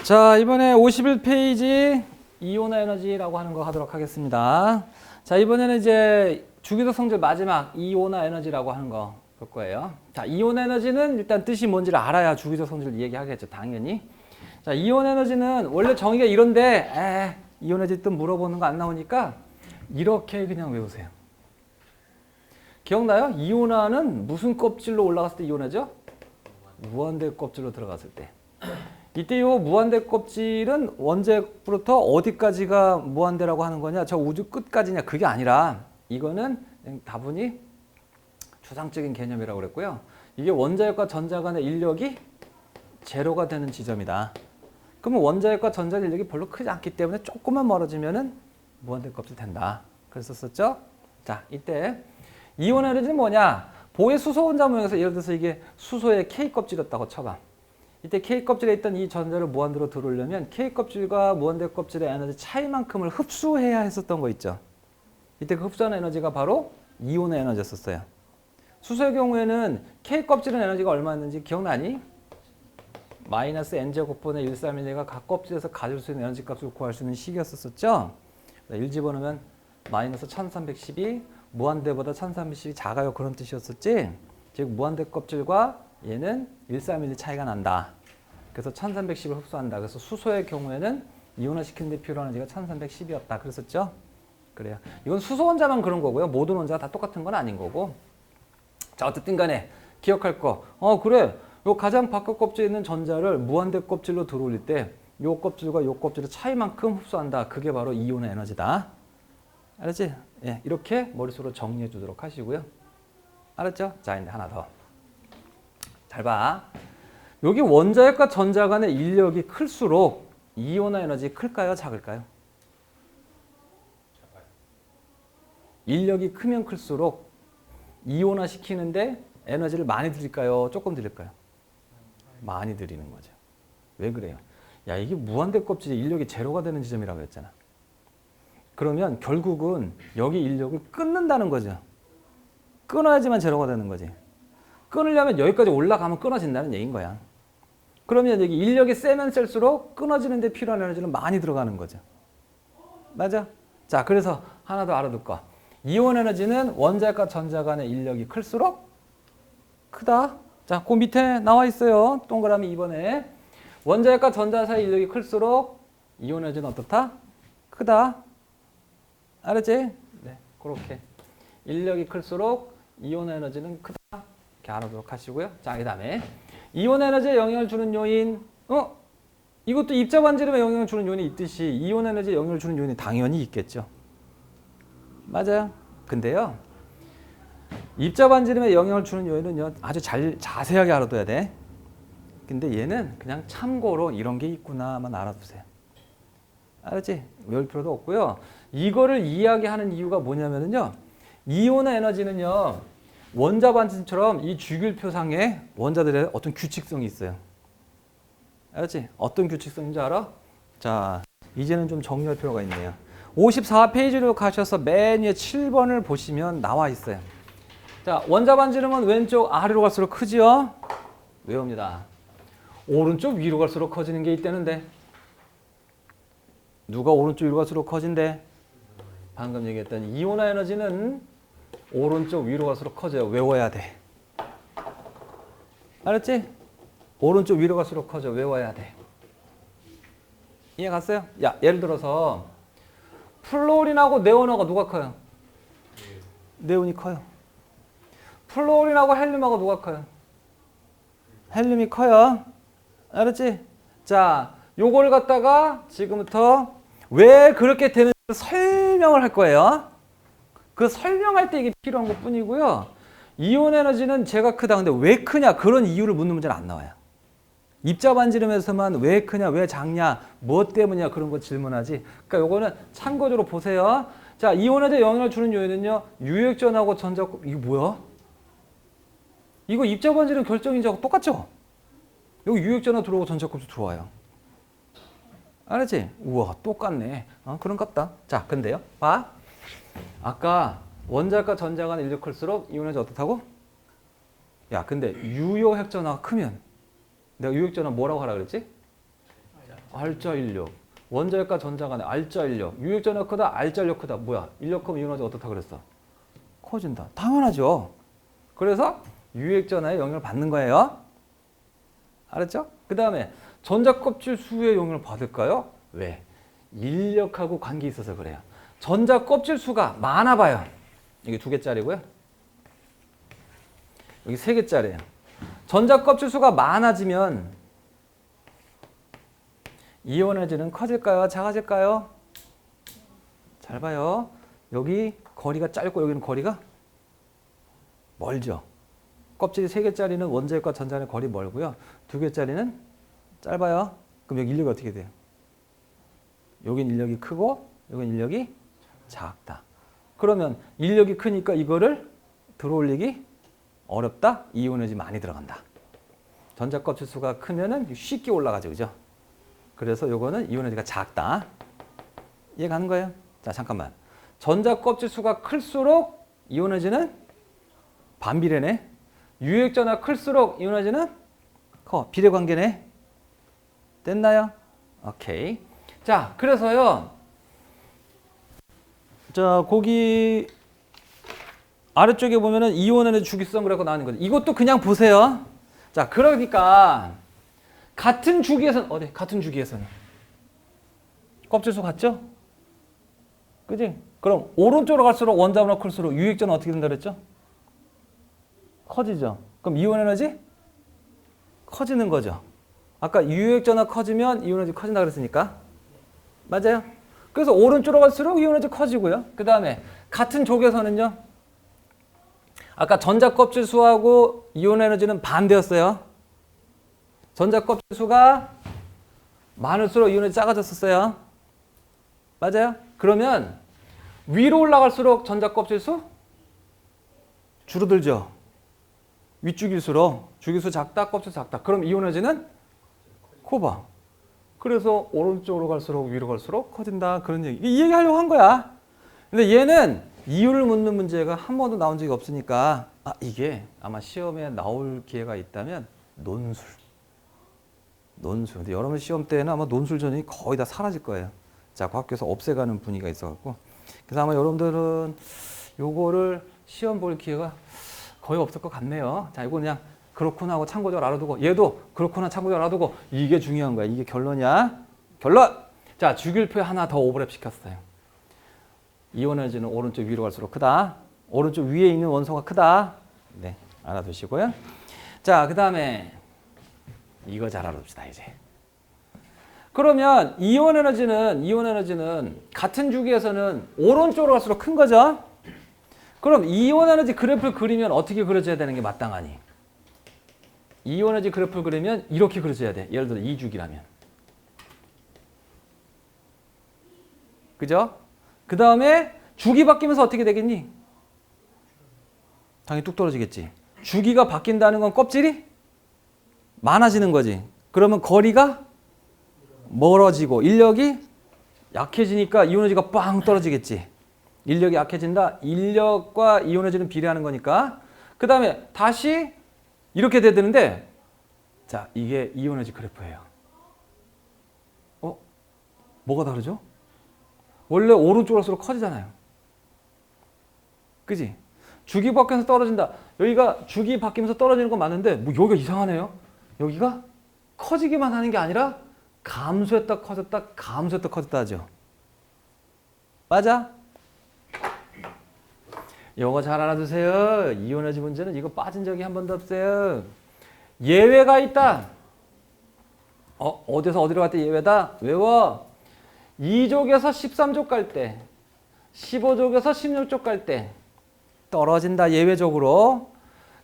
자, 이번에 51페이지 이온화 에너지라고 하는 거 하도록 하겠습니다. 자, 이번에는 이제 주기적 성질 마지막 이온화 에너지라고 하는 거 볼 거예요. 자, 이온화 에너지는 일단 뜻이 뭔지를 알아야 주기적 성질을 얘기하겠죠, 당연히. 자, 이온 에너지는 원래 정의가 이런데 이온 에너지 뜻 물어보는 거 안 나오니까 이렇게 그냥 외우세요. 기억나요? 이온화는 무슨 껍질로 올라갔을 때 이온화죠? 무한대 껍질로 들어갔을 때. 이때 이 무한대 껍질은 원자부터 어디까지가 무한대라고 하는 거냐? 저 우주 끝까지냐? 그게 아니라 이거는 그냥 다분히 추상적인 개념이라고 그랬고요. 이게 원자력과 전자 간의 인력이 제로가 되는 지점이다. 그러면 원자력과 전자 인력이 별로 크지 않기 때문에 조금만 멀어지면은 무한대 껍질 된다. 그랬었죠? 자, 이때 이온 에너지는 뭐냐? 보의 수소 원자 모형에서 예를 들어서 이게 수소의 K 껍질이었다고 쳐봐. 이때 K 껍질에 있던 이 전자를 무한대로 들어오려면 K 껍질과 무한대 껍질의 에너지 차이만큼을 흡수해야 했었던 거 있죠. 이때 그 흡수하는 에너지가 바로 이온의 에너지였었어요. 수소의 경우에는 K 껍질의 에너지가 얼마였는지 기억나니? 마이너스 n제곱분의 131가 각 껍질에서 가질 수 있는 에너지 값을 구할 수 있는 식이었었죠. 1 집어넣으면 마이너스 1312, 무한대보다 1312이 작아요. 그런 뜻이었었지. 즉 무한대 껍질과 얘는 131 차이가 난다. 그래서 1310을 흡수한다. 그래서 수소의 경우에는 이온화시키는 데 필요한 에너지가 1310이었다. 그랬었죠. 그래요. 이건 수소 원자만 그런 거고요. 모든 원자가 다 똑같은 건 아닌 거고. 자, 어쨌든 간에 기억할 거. 그래. 요 가장 바깥 껍질에 있는 전자를 무한대 껍질로 들어올릴 때 요 껍질과 요 껍질의 차이만큼 흡수한다. 그게 바로 이온의 에너지다. 알았지? 예, 이렇게 머릿속으로 정리해 주도록 하시고요. 알았죠? 자, 이제 하나 더. 잘 봐. 여기 원자력과 전자 간의 인력이 클수록 이온화 에너지 클까요? 작을까요? 인력이 크면 클수록 이온화 시키는데 에너지를 많이 드릴까요? 조금 드릴까요? 많이 드리는 거죠. 왜 그래요? 야, 이게 무한대 껍질에 인력이 제로가 되는 지점이라고 했잖아. 그러면 결국은 여기 인력을 끊는다는 거죠. 끊어야지만 제로가 되는 거지. 끊으려면 여기까지 올라가면 끊어진다는 얘기인 거야. 그러면 여기 인력이 세면 셀수록 끊어지는 데 필요한 에너지는 많이 들어가는 거죠. 맞아? 자, 그래서 하나 더 알아둘 거. 이온 에너지는 원자력과 전자 간의 인력이 클수록 크다. 자, 그 밑에 나와 있어요. 동그라미 2번에. 원자력과 전자 사이 인력이 클수록 이온 에너지는 어떻다? 크다. 알았지? 네, 그렇게. 인력이 클수록 이온 에너지는 크다. 이렇게 알아두도록 하시고요. 자, 그 다음에 이온 에너지에 영향을 주는 요인. 이것도 입자 반지름에 영향을 주는 요인이 있듯이 이온 에너지에 영향을 주는 요인이 당연히 있겠죠. 맞아요. 근데요, 입자 반지름에 영향을 주는 요인은요, 아주 자세하게 알아둬야 돼. 근데 얘는 그냥 참고로 이런 게 있구나만 알아두세요. 알았지? 외울 필요도 없고요. 이거를 이야기하는 이유가 뭐냐면요, 이온의 에너지는요, 원자 반지름처럼 이 주기율표상에 원자들의 어떤 규칙성이 있어요. 알았지? 어떤 규칙성인지 알아? 자, 이제는 좀 정리할 필요가 있네요. 54페이지로 가셔서 맨 위에 7번을 보시면 나와 있어요. 자, 원자 반지름은 왼쪽 아래로 갈수록 크지요? 외웁니다. 오른쪽 위로 갈수록 커지는 게 있다는데. 누가 오른쪽 위로 갈수록 커진대? 방금 얘기했던 이온화 에너지는 오른쪽 위로 갈수록 커져요. 외워야 돼. 알았지? 오른쪽 위로 갈수록 커져. 외워야 돼. 이해 갔어요? 야, 예를 들어서 플로린하고 네온하고 누가 커요? 네온이 커요. 플로린하고 헬륨하고 누가 커요? 헬륨이 커요. 알았지? 자, 요걸 갖다가 지금부터 왜 그렇게 되는지 설명을 할 거예요. 그 설명할 때 이게 필요한 것 뿐이고요. 이온 에너지는 제가 크다. 근데 왜 크냐? 그런 이유를 묻는 문제는 안 나와요. 입자 반지름에서만 왜 크냐, 왜 작냐, 무엇 때문이냐 그런 거 질문하지. 그러니까 요거는 참고적으로 보세요. 자, 이온에 영향을 주는 요인은요, 유액전하고 전자곱. 이게 뭐야? 이거 입자 반지름 결정인자하고 똑같죠? 여기 유액전화 들어오고 전자곱도 들어와요. 알았지? 우와, 똑같네. 그런갑다. 자, 근데요, 봐. 아까 원자과 전자 간의 인력 클수록 이온에너지 어떻다고? 야, 근데 유효 핵전화가 크면 내가 유효 핵전화 뭐라고 하라 그랬지? 알자 인력. 원자과 전자 간의 알자 인력. 유효 핵전화가 크다, 알자 인력 크다. 뭐야? 인력 크면 이온에너지 어떻다 그랬어? 커진다. 당연하죠. 그래서 유효 핵전화의 영향을 받는 거예요. 알았죠? 그 다음에 전자 껍질 수의 영향을 받을까요? 왜? 인력하고 관계 있어서 그래요. 전자 껍질 수가 많아 봐요. 여기 2개짜리고요. 여기 3개짜리예요. 전자 껍질 수가 많아지면 이온 에너지는 커질까요? 작아질까요? 잘 봐요. 여기 거리가 짧고 여기는 거리가 멀죠. 껍질이 3개짜리는 원자핵과 전자의 거리 멀고요. 2개짜리는 짧아요. 그럼 여기 인력이 어떻게 돼요? 여긴 인력이 크고 여긴 인력이 작다. 그러면 인력이 크니까 이거를 들어올리기 어렵다. 이온 에너지 많이 들어간다. 전자 껍질 수가 크면은 쉽게 올라가죠. 그죠? 그래서 요거는 이온 에너지가 작다. 이해 가는 거예요? 자, 잠깐만. 전자 껍질 수가 클수록 이온 에너지는 반비례네. 유효액전화 클수록 이온 에너지는 커. 비례 관계네. 됐나요? 오케이. 자, 그래서요. 자, 거기 아래쪽에 보면은 이온 에너지 주기성 그래서 나오는 거죠. 이것도 그냥 보세요. 자, 그러니까 같은 주기에서는 어디? 같은 주기에서는 껍질수 같죠? 그지? 그럼 오른쪽으로 갈수록 원자보다 클수록 유익전은 어떻게 된다 그랬죠? 커지죠. 그럼 이온 에너지 커지는 거죠. 아까 유익전화 커지면 이온 에너지 커진다 그랬으니까. 맞아요? 그래서 오른쪽으로 갈수록 이온 에너지 커지고요. 그 다음에 같은 족에서는요. 아까 전자 껍질 수하고 이온 에너지는 반대였어요. 전자 껍질 수가 많을수록 이온 에너지 작아졌었어요. 맞아요? 그러면 위로 올라갈수록 전자 껍질 수 줄어들죠. 윗주기수로 주기수 작다, 껍질 작다. 그럼 이온 에너지는 커봐. 그래서 오른쪽으로 갈수록 위로 갈수록 커진다. 그런 얘기. 이 얘기 하려고 한 거야. 근데 얘는 이유를 묻는 문제가 한 번도 나온 적이 없으니까 이게 아마 시험에 나올 기회가 있다면 논술. 근데 여러분 시험 때는 아마 논술 전형이 거의 다 사라질 거예요. 자, 과학교에서 없애가는 분위기가 있어갖고. 그래서 아마 여러분들은 요거를 시험 볼 기회가 거의 없을 것 같네요. 자, 이거 그냥 그렇구나 하고 참고적으로 알아두고 얘도 그렇구나 참고적으로 알아두고 이게 중요한 거야. 이게 결론이야. 결론! 자, 주기율표 하나 더 오버랩 시켰어요. 이온 에너지는 오른쪽 위로 갈수록 크다. 오른쪽 위에 있는 원소가 크다. 네, 알아두시고요. 자, 그 다음에 이거 잘 알아둡시다 이제. 그러면 이온 에너지는 같은 주기에서는 오른쪽으로 갈수록 큰 거죠. 그럼 이온 에너지 그래프를 그리면 어떻게 그려져야 되는 게 마땅하니? 이온 에너지 그래프를 그리면 이렇게 그려져야 돼. 예를 들어 2주기라면. 그죠? 그 다음에 주기 바뀌면서 어떻게 되겠니? 당연히 뚝 떨어지겠지. 주기가 바뀐다는 건 껍질이 많아지는 거지. 그러면 거리가 멀어지고 인력이 약해지니까 이온 에너지가 빵 떨어지겠지. 인력이 약해진다. 인력과 이온 에너지는 비례하는 거니까. 그 다음에 다시 이렇게 돼야 되는데 자, 이게 이온 에너지 그래프예요. 뭐가 다르죠? 원래 오른쪽으로 갈수록 커지잖아요. 그지? 주기 바뀌면서 떨어진다. 여기가 주기 바뀌면서 떨어지는 건 맞는데 뭐 여기가 이상하네요. 여기가 커지기만 하는 게 아니라 감소했다 커졌다 감소했다 커졌다 하죠. 맞아? 이거 잘 알아두세요. 이온 에너지 문제는 이거 빠진 적이 한 번도 없어요. 예외가 있다. 어디서 어디로 갈 때 예외다? 외워. 2족에서 13족 갈 때, 15족에서 16족 갈 때 떨어진다. 예외적으로.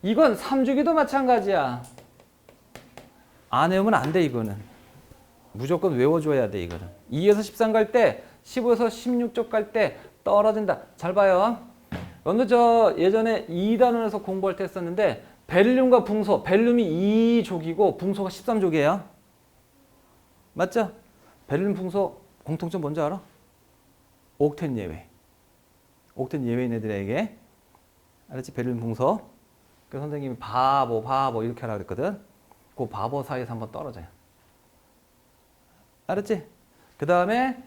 이건 3주기도 마찬가지야. 안 외우면 안 돼. 이거는 무조건 외워줘야 돼. 이거는 2에서 13 갈 때, 15에서 16족 갈 때 떨어진다. 잘 봐요. 여러분들 저 예전에 2단원에서 공부할 때 했었는데 베릴륨과 붕소, 베릴륨이 2족이고 붕소가 13족이에요. 맞죠? 베릴륨 붕소 공통점 뭔지 알아? 옥텐 예외. 옥텐 예외인 애들에게. 알았지? 베를린 풍소. 그래서 선생님이 바보 이렇게 하라고 그랬거든. 그 바보 사이에서 한번 떨어져요. 알았지? 그 다음에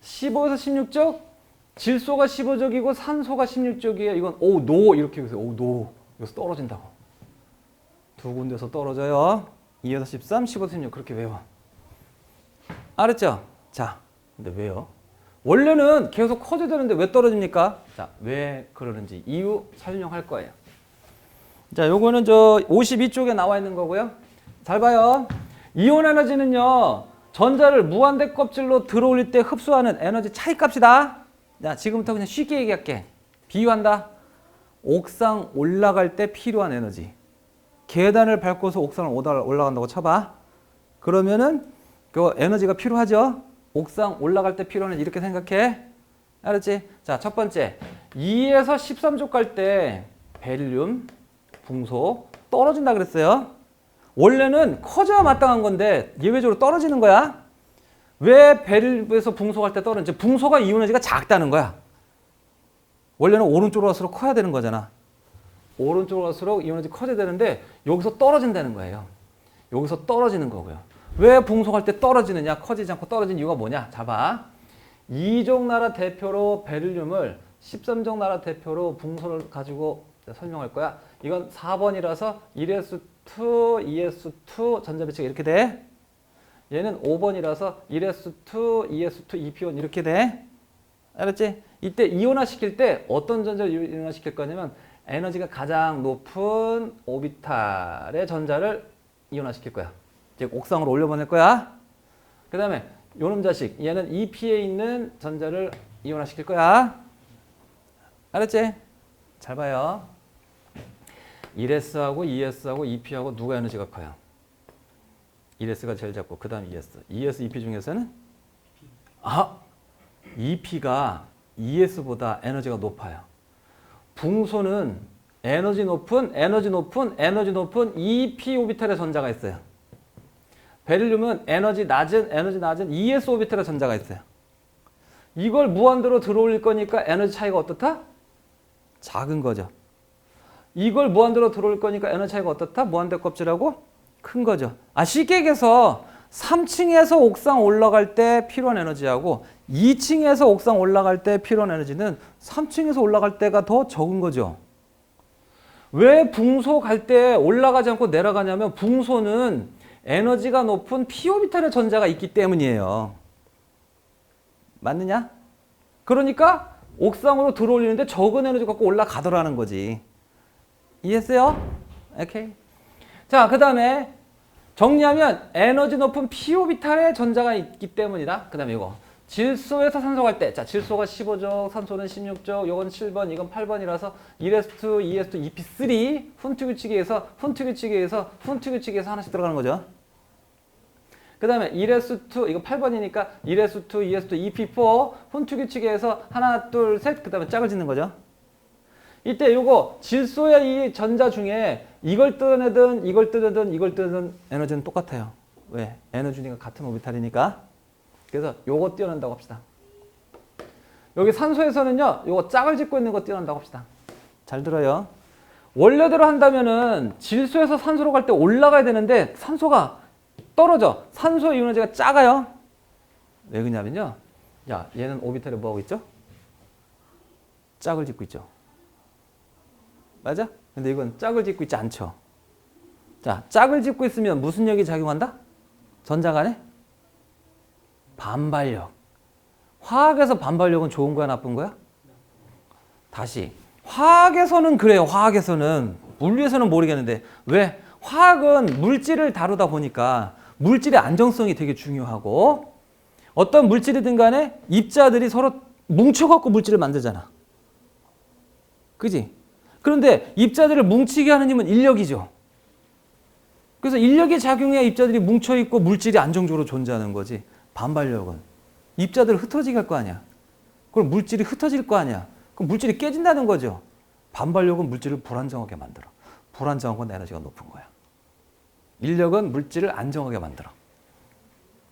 15에서 16쪽 질소가 15족이고 산소가 16족이에요. 이건 노 이렇게 해서 노 여기서 떨어진다고. 두 군데서 떨어져요. 2에서 13, 15에서 16 그렇게 외워. 알았죠? 자, 근데 왜요? 원래는 계속 커져야 되는데 왜 떨어집니까? 자, 왜 그러는지 이유 설명할 거예요. 자, 요거는 저 52쪽에 나와 있는 거고요. 잘 봐요. 이온 에너지는요. 전자를 무한대 껍질로 들어올릴 때 흡수하는 에너지 차이값이다. 자, 지금부터 그냥 쉽게 얘기할게. 비유한다. 옥상 올라갈 때 필요한 에너지. 계단을 밟고서 옥상을 올라간다고 쳐봐. 그러면은 그 에너지가 필요하죠. 옥상 올라갈 때 필요한 에너지 이렇게 생각해. 알았지? 자, 첫 번째. 2에서 13족 갈 때 베릴륨, 붕소 떨어진다 그랬어요. 원래는 커져야 마땅한 건데 예외적으로 떨어지는 거야. 왜 베릴륨에서 붕소 갈 때 떨어지는지. 붕소가 이온 에너지가 작다는 거야. 원래는 오른쪽으로 갈수록 커야 되는 거잖아. 오른쪽으로 갈수록 이온 에너지 커져야 되는데 여기서 떨어진다는 거예요. 여기서 떨어지는 거고요. 왜 붕소 갈 때 떨어지느냐? 커지지 않고 떨어지는 이유가 뭐냐? 자 봐. 2족 나라 대표로 베릴륨을 13족 나라 대표로 붕소를 가지고 설명할 거야. 이건 4번이라서 1s2, 2s2 전자 배치가 이렇게 돼. 얘는 5번이라서 1s2, 2s2, 2p1 이렇게 돼. 알았지? 이때 이온화 시킬 때 어떤 전자를 이온화 시킬 거냐면 에너지가 가장 높은 오비탈의 전자를 이온화 시킬 거야. 즉 옥상으로 올려보낼 거야. 그 다음에 요놈 자식 얘는 2p에 있는 전자를 이온화 시킬 거야. 알았지? 잘 봐요. 1s하고 2s하고 2p하고 누가 에너지가 커요? 1s가 제일 작고 그 다음 2s. 2s, 2p 중에서는 2p가 2s보다 에너지가 높아요. 붕소는 에너지 높은 2p 오비탈의 전자가 있어요. 베릴륨은 에너지 낮은 2s 오비탈의 전자가 있어요. 이걸 무한대로 들어올릴 거니까 에너지 차이가 어떻다? 작은 거죠. 이걸 무한대로 들어올 거니까 에너지 차이가 어떻다? 무한대 껍질하고 큰 거죠. 쉽게 얘기해서 3층에서 옥상 올라갈 때 필요한 에너지하고 2층에서 옥상 올라갈 때 필요한 에너지는 3층에서 올라갈 때가 더 적은 거죠. 왜 붕소 갈 때 올라가지 않고 내려가냐면 붕소는 에너지가 높은 p오비탈의 전자가 있기 때문이에요. 맞느냐? 그러니까 옥상으로 들어올리는데 적은 에너지 갖고 올라가더라는 거지. 이해했어요? 오케이. 자, 그 다음에 정리하면 에너지 높은 p오비탈의 전자가 있기 때문이다. 그 다음에 이거 질소에서 산소 갈 때, 자, 질소가 15족, 산소는 16족, 요건 7번, 이건 8번이라서 1s2, 2s2, 2p3 훈트 규칙에서 하나씩 들어가는 거죠. 그 다음에 1s2, 이거 8번이니까 1s2, 2s2, 2p4 훈트 규칙에서 하나, 둘, 셋, 그 다음에 짝을 짓는 거죠. 이때 요거 질소의 이 전자 중에 이걸 뜯어내든 이걸 뜯어내든 에너지는 똑같아요. 왜? 에너지가 같은 오비탈이니까. 그래서 요거 띄어낸다고 합시다. 여기 산소에서는요, 요거 짝을 짓고 있는 거 띄어낸다고 합시다. 잘 들어요. 원래대로 한다면은 질소에서 산소로 갈 때 올라가야 되는데 산소가 떨어져. 산소 이온 에너지가 작아요. 왜 그러냐면요. 야, 얘는 오비탈에 뭐 하고 있죠? 짝을 짓고 있죠. 맞아? 근데 이건 짝을 짓고 있지 않죠. 자, 짝을 짓고 있으면 무슨力이 작용한다? 전자 간에? 반발력. 화학에서 반발력은 좋은 거야, 나쁜 거야? 다시. 화학에서는 그래요. 화학에서는. 물리에서는 모르겠는데. 왜? 화학은 물질을 다루다 보니까 물질의 안정성이 되게 중요하고 어떤 물질이든 간에 입자들이 서로 뭉쳐갖고 물질을 만들잖아. 그지? 그런데 입자들을 뭉치게 하는 힘은 인력이죠. 그래서 인력이 작용해야 입자들이 뭉쳐있고 물질이 안정적으로 존재하는 거지. 반발력은 입자들을 흩어지게 할 거 아니야. 그럼 물질이 흩어질 거 아니야. 그럼 물질이 깨진다는 거죠. 반발력은 물질을 불안정하게 만들어. 불안정한 건 에너지가 높은 거야. 인력은 물질을 안정하게 만들어.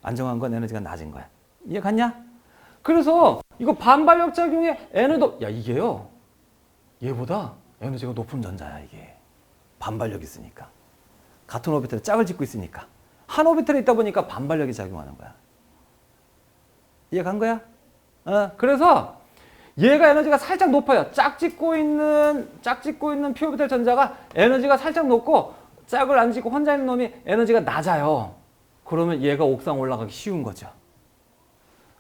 안정한 건 에너지가 낮은 거야. 이해 갔냐? 그래서 이거 반발력 작용에 에너지, 야 이게요. 얘보다 에너지가 높은 전자야 이게. 반발력이 있으니까. 같은 오비탈에 짝을 짓고 있으니까. 한 오비탈에 있다 보니까 반발력이 작용하는 거야. 이해 간 거야? 그래서 얘가 에너지가 살짝 높아요. 짝 짓고 있는 p 오비탈 전자가 에너지가 살짝 높고 짝을 안 짓고 혼자 있는 놈이 에너지가 낮아요. 그러면 얘가 옥상 올라가기 쉬운 거죠.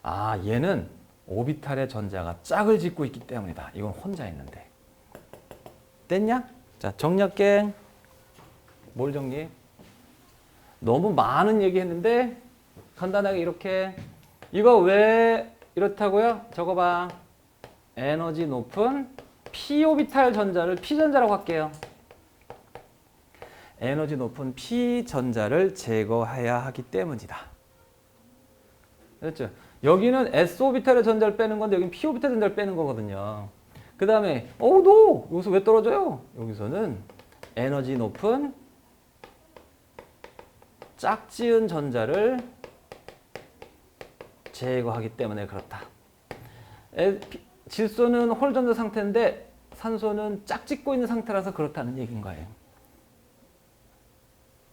아, 얘는 오비탈의 전자가 짝을 짓고 있기 때문이다. 이건 혼자 있는데. 됐냐? 자, 정리할게. 뭘 정리해? 너무 많은 얘기 했는데 간단하게 이렇게. 이거 왜 이렇다고요? 적어봐. 에너지 높은 P오비탈 전자를 P전자라고 할게요. 에너지 높은 P전자를 제거해야 하기 때문이다. 그렇죠? 여기는 S오비탈의 전자를 빼는 건데 여기는 P오비탈 전자를 빼는 거거든요. 그 다음에 너 여기서 왜 떨어져요? 여기서는 에너지 높은 짝지은 전자를 제거하기 때문에 그렇다. 질소는 홀전자 상태인데 산소는 짝짓고 있는 상태라서 그렇다는 얘기인 거예요.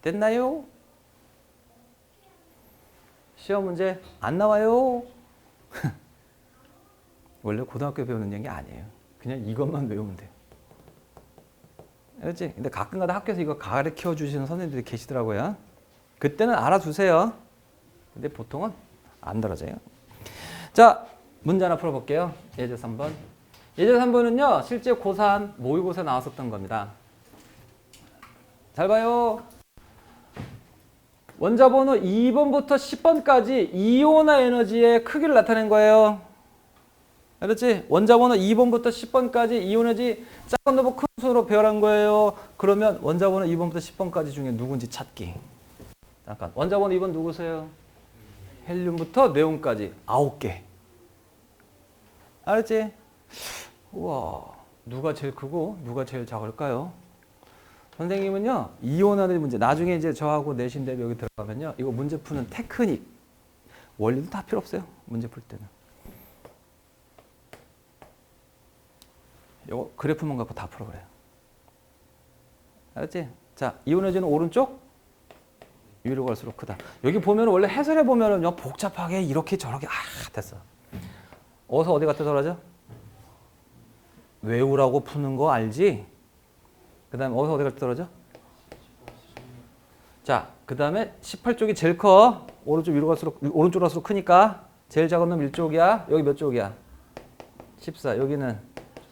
됐나요? 시험 문제 안 나와요? 원래 고등학교 배우는 얘기 아니에요. 그냥 이것만 외우면 돼요. 그렇지? 근데 가끔가다 학교에서 이거 가르쳐 주시는 선생님들이 계시더라고요. 그때는 알아두세요. 근데 보통은 안 들어져요. 자, 문제 하나 풀어볼게요. 예제 3번. 예제 3번은요, 실제 고3 모의고사에 나왔었던 겁니다. 잘 봐요. 원자번호 2번부터 10번까지 이온화 에너지의 크기를 나타낸 거예요. 그렇지? 원자번호 2번부터 10번까지 이온 에너지 작은 놈은 큰 수로 배열한 거예요. 그러면 원자번호 2번부터 10번까지 중에 누군지 찾기. 잠깐. 원자번호 2번 누구세요? 헬륨부터 네온까지 9개. 알았지? 우와, 누가 제일 크고 누가 제일 작을까요? 선생님은요, 이온화의 문제, 나중에 이제 저하고 내신 대비 여기 들어가면요, 이거 문제 푸는 테크닉, 원리도 다 필요 없어요. 문제 풀 때는. 이거 그래프만 갖고 다 풀어 그래요. 알았지? 자, 이온화제는 오른쪽, 위로 갈수록 크다. 여기 보면 원래 해설해 보면은요, 복잡하게 이렇게 저렇게 됐어. 어서 어디 갔다 떨어져? 외우라고 푸는 거 알지? 그 다음에 어디서 어디 갈 때 떨어져? 자, 그 다음에 18쪽이 제일 커. 오른쪽 위로 갈수록, 오른쪽으로 갈수록 크니까. 제일 작은 놈 1쪽이야. 여기 몇 쪽이야? 14. 여기는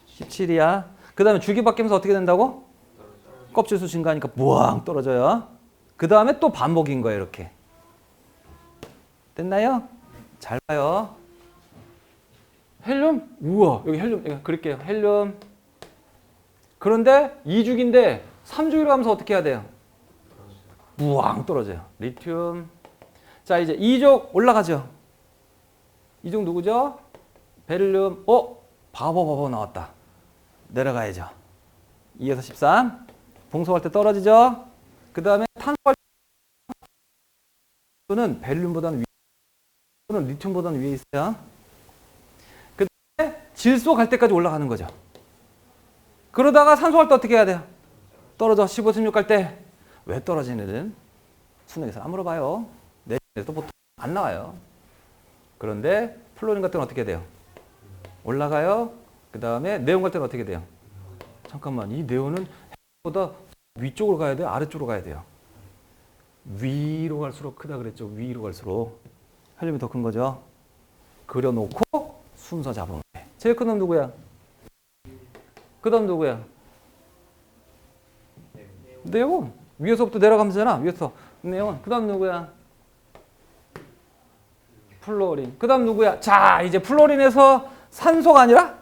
17이야. 그 다음에 주기 바뀌면서 어떻게 된다고? 껍질수 증가하니까 무앙 떨어져요. 그 다음에 또 반복인 거예요, 이렇게. 됐나요? 잘 봐요. 헬륨? 우와, 여기 헬륨, 여기 그릴게요. 헬륨. 그런데 2죽인데 3죽으로 가면서 어떻게 해야 돼요? 무왕 떨어져요. 리튬. 자, 이제 2족 올라가죠. 2족 누구죠? 베릴륨. 바보 나왔다. 내려가야죠. 2에서 13. 봉소할 때 떨어지죠. 그 다음에 탄소할 때는 베릴륨보다는 위에, 또는 리튬보다는 위에 있어요. 그 다음에 질소 갈 때까지 올라가는 거죠. 그러다가 산소할 때 어떻게 해야 돼요? 떨어져. 15, 16 갈 때. 왜 떨어지는? 수능에서 안 물어봐요. 내신에서 보통 안 나와요. 그런데 플로린 같은 건 어떻게 돼요? 올라가요. 그 다음에 네온 갈 때는 어떻게 돼요? 잠깐만, 이 네온은 보다 위쪽으로 가야 돼요? 아래쪽으로 가야 돼요? 위로 갈수록 크다 그랬죠. 위로 갈수록. 헬륨이 더 큰 거죠. 그려놓고 순서 잡으면 돼. 제일 큰 놈 누구야? 그 다음 누구야? 네온. 위에서부터 내려가면서잖아. 위에서 네온. 그 다음 누구야? 플로린. 그 다음 누구야? 자, 이제 플로린에서 산소가 아니라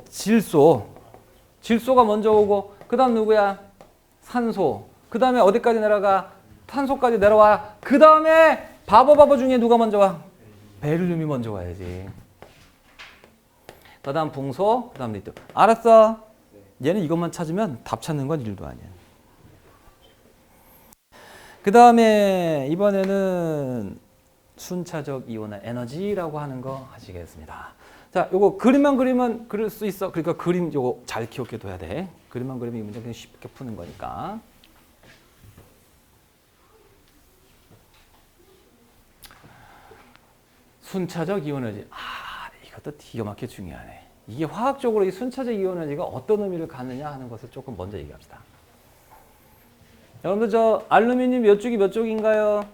질소. 질소가 먼저 오고 그 다음 누구야? 산소. 그 다음에 어디까지 내려가? 탄소까지 내려와. 그 다음에 바보 중에 누가 먼저 와? 베릴륨이 먼저 와야지. 그 다음 붕소, 그 다음 리튬. 알았어? 얘는 이것만 찾으면 답 찾는 건 일도 아니야. 그 다음에 이번에는 순차적 이온의 에너지라고 하는 거 하시겠습니다. 자, 요거 그림만 그리면 그릴 수 있어. 그러니까 그림 요거 잘 기억해 둬야 돼. 그림만 그리면 이 문제 그냥 쉽게 푸는 거니까. 순차적 이온 에너지. 이것도 기가 막히게 중요하네. 이게 화학적으로 이 순차적 이온 에너지가 어떤 의미를 갖느냐 하는 것을 조금 먼저 얘기합시다. 여러분들 저 알루미늄 몇 쪽이 몇 쪽인가요?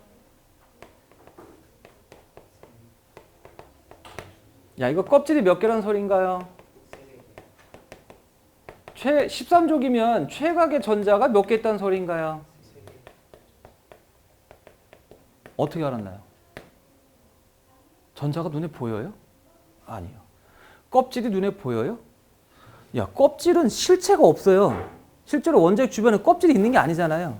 야, 이거 껍질이 몇 개란 소린가요? 13족이면 최각의 전자가 몇 개 있다는 소린가요? 어떻게 알았나요? 전자가 눈에 보여요? 아니요. 껍질이 눈에 보여요? 야, 껍질은 실체가 없어요. 실제로 원자핵 주변에 껍질이 있는 게 아니잖아요.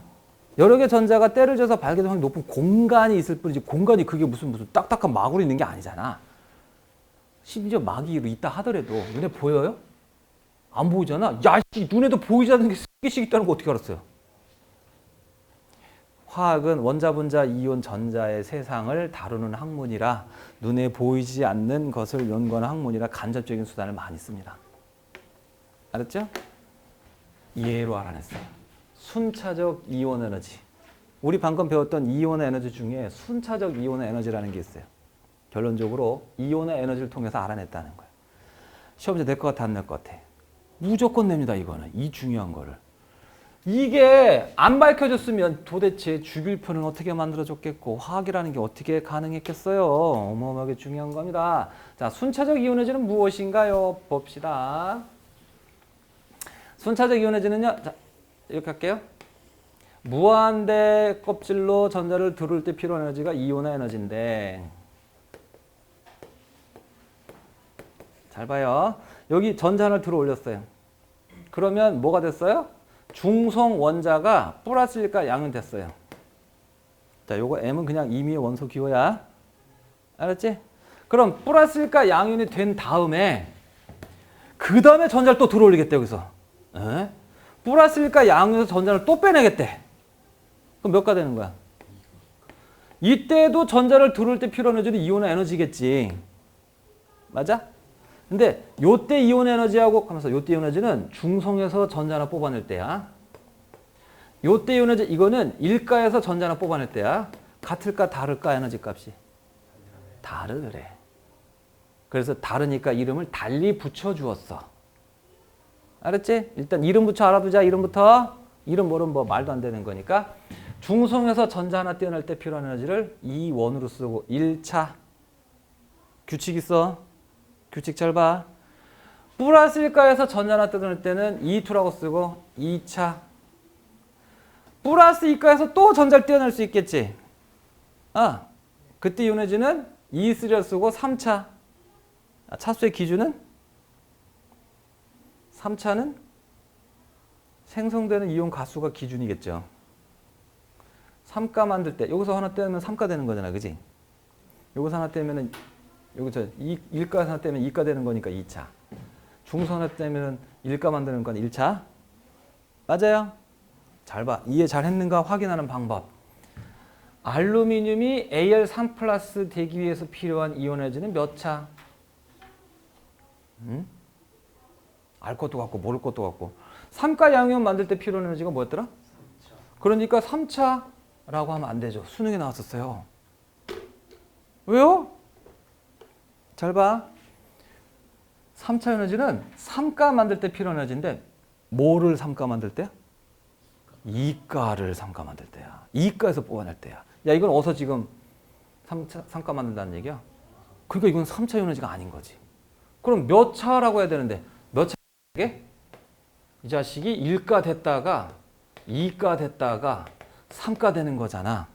여러 개 전자가 때를 져서 발견될 확률이 높은 공간이 있을 뿐이지, 공간이 그게 무슨 딱딱한 막으로 있는 게 아니잖아. 심지어 막이 있다 하더라도 눈에 보여요? 안 보이잖아. 야, 눈에도 보이지 않는 게 3개씩 있다는 거 어떻게 알았어요? 화학은 원자, 분자, 이온, 전자의 세상을 다루는 학문이라 눈에 보이지 않는 것을 연구하는 학문이라 간접적인 수단을 많이 씁니다. 알았죠? 이해로 알아냈어요. 순차적 이온 에너지. 우리 방금 배웠던 이온의 에너지 중에 순차적 이온의 에너지라는 게 있어요. 결론적으로 이온의 에너지를 통해서 알아냈다는 거예요. 시험지 낼 것 같아, 안 낼 것 같아? 무조건 냅니다, 이거는. 이 중요한 거를. 이게 안 밝혀졌으면 도대체 주기율표는 어떻게 만들어졌겠고 화학이라는 게 어떻게 가능했겠어요? 어마어마하게 중요한 겁니다. 자, 순차적 이온 에너지는 무엇인가요? 봅시다. 순차적 이온 에너지는요. 자, 이렇게 할게요. 무한대 껍질로 전자를 들어올 때 필요한 에너지가 이온의 에너지인데, 잘 봐요. 여기 전자 하나를 들어 올렸어요. 그러면 뭐가 됐어요? 중성 원자가 플러스일까 양은 됐어요. 자, 요거 M은 그냥 임의의 원소 기호야. 알았지? 그럼 플러스일까 양윤이 된 다음에 그 다음에 전자를 또 들어 올리겠대, 여기서. 플러스일까 양윤에서 전자를 또 빼내겠대. 그럼 몇 가 되는 거야? 이때도 전자를 들어올 때 필요한 에너지는 이온의 에너지겠지. 맞아? 근데 요때 이온 에너지하고 하면서 요때 이온 에너지는 중성에서 전자 하나 뽑아낼 때야. 요때 이온 에너지 이거는 일가에서 전자 하나 뽑아낼 때야. 같을까 다를까 에너지 값이? 다르래. 그래서 다르니까 이름을 달리 붙여주었어. 알았지? 일단 이름 붙여 알아두자. 이름부터. 이름 모르면 뭐 말도 안 되는 거니까. 중성에서 전자 하나 떼어낼 때 필요한 에너지를 2원으로 쓰고 1차. 규칙 있어. 규칙 잘 봐. 플러스 1가에서 전자 하나 떼어낼 때는 2,2라고 쓰고 2차. 플러스 2가에서 또 전자를 떼어낼 수 있겠지. 그때 이온 에너지는 2,3를 쓰고 3차. 차수의 기준은? 3차는 생성되는 이온 가수가 기준이겠죠. 3가 만들 때 여기서 하나 떼면 3가 되는 거잖아. 그지? 여기서 하나 떼면은 여기서 1가 하나 떼면 2가 되는 거니까 2차. 중성 하나 떼면 1가 만드는 건 1차. 맞아요? 잘 봐. 이해 잘 했는가 확인하는 방법. 알루미늄이 Al3 플러스 되기 위해서 필요한 이온 에너지는 몇 차? 알 것도 같고 모를 것도 같고. 3가 양이온 만들 때 필요한 에너지가 뭐였더라? 3차. 그러니까 3차라고 하면 안 되죠. 수능에 나왔었어요. 왜요? 잘 봐. 3차 에너지는 3가 만들 때 필요한 에너지인데 뭐를 3가 만들 때야? 2가를 3가 만들 때야. 2가에서 뽑아낼 때야. 야, 이건 어디서 지금 3가 만든다는 얘기야? 그러니까 이건 3차 에너지가 아닌 거지. 그럼 몇 차라고 해야 되는데 몇 차게? 이 자식이 1가 됐다가 2가 됐다가 3가 되는 거잖아.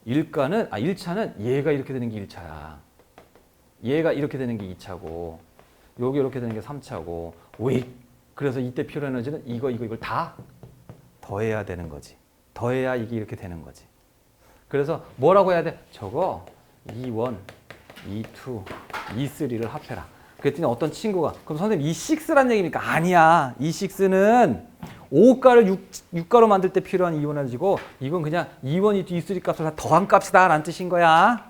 1차는 얘가 이렇게 되는 게 1차야. 얘가 이렇게 되는 게 2차고 여기 이렇게 되는 게 3차고 왜? 그래서 이때 필요한 에너지는 이걸 다 더해야 되는 거지. 더해야 이게 이렇게 되는 거지. 그래서 뭐라고 해야 돼? 저거 E1, E2, E3를 합해라. 그랬더니 어떤 친구가 그럼 선생님 E6란 얘기입니까? 아니야. E6는 5가를 6가로 만들 때 필요한 이온 에너지고 이건 그냥 E1, E2, E3 값을 다 더한 값이다 라는 뜻인 거야.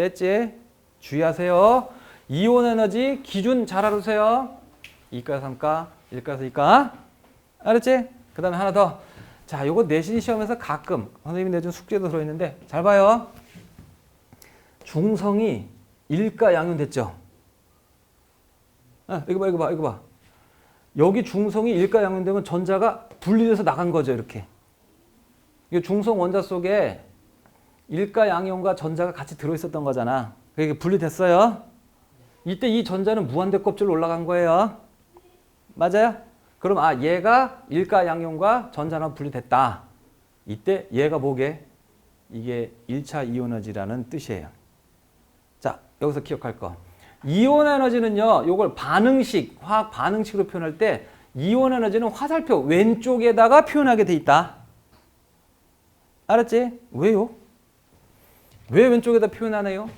됐지? 주의하세요. 이온 에너지 기준 잘 알아두세요. 2가에서 3가, 1가에서 2가. 알았지? 그 다음에 하나 더. 자, 요거 내신 시험에서 가끔 선생님이 내준 숙제도 들어있는데 잘 봐요. 중성이 1가 양윤 됐죠? 아, 이거 봐. 여기 중성이 1가 양윤 되면 전자가 분리돼서 나간 거죠, 이렇게. 이 중성 원자 속에 1가 양이온과 전자가 같이 들어있었던 거잖아. 그게 분리됐어요. 이때 이 전자는 무한대 껍질로 올라간 거예요. 맞아요? 그럼 얘가 1가 양이온과 전자랑 분리됐다. 이때 얘가 뭐게? 이게 1차 이온 에너지라는 뜻이에요. 자, 여기서 기억할 거. 이온 에너지는요, 요걸 반응식, 화학 반응식으로 표현할 때 이온 에너지는 화살표 왼쪽에다가 표현하게 돼 있다. 알았지? 왜요? 왜 왼쪽에다 표현하네요?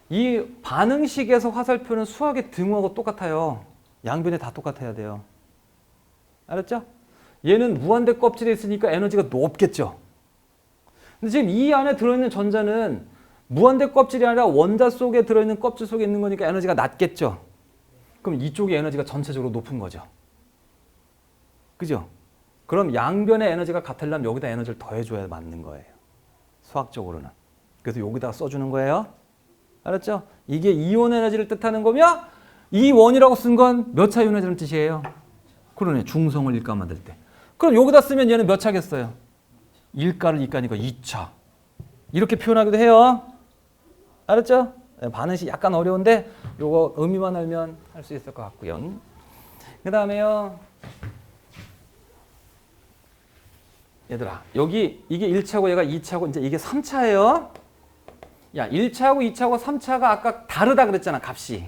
이 반응식에서 화살표는 수학의 등호하고 똑같아요. 양변에 다 똑같아야 돼요. 알았죠? 얘는 무한대 껍질에 있으니까 에너지가 높겠죠. 근데 지금 이 안에 들어있는 전자는 무한대 껍질이 아니라 원자 속에 들어있는 껍질 속에 있는 거니까 에너지가 낮겠죠. 그럼 이쪽의 에너지가 전체적으로 높은 거죠. 그죠? 그럼 양변의 에너지가 같으려면 여기다 에너지를 더해줘야 맞는 거예요. 수학적으로는. 그래서 여기다가 써주는 거예요. 알았죠? 이게 이온 에너지를 뜻하는 거며 이 원이라고 쓴 건 몇 차 이온 에너지라는 뜻이에요. 그러네. 중성을 1가 만들 때. 그럼 여기다 쓰면 얘는 몇 차겠어요? 1가를 2가니까 2차. 이렇게 표현하기도 해요. 알았죠? 반응식 약간 어려운데 요거 의미만 알면 할 수 있을 것 같고요. 그 다음에요. 얘들아, 여기 이게 1차고 얘가 2차고 이제 이게 3차예요. 야, 1차하고 2차하고 3차가 아까 다르다 그랬잖아, 값이.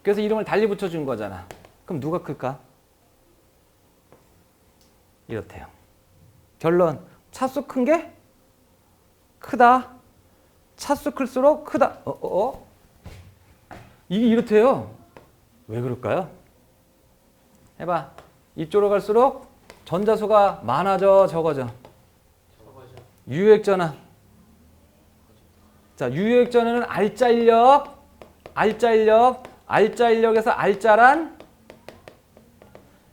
그래서 이름을 달리 붙여준 거잖아. 그럼 누가 클까? 이렇대요. 결론, 차수 큰 게 크다. 차수 클수록 크다. 이게 이렇대요. 왜 그럴까요? 해봐. 이쪽으로 갈수록 전자수가 많아져, 적어져? 유효액전환. 자, 유효액전환은 알짜 인력, 알짜 인력에서 알짜란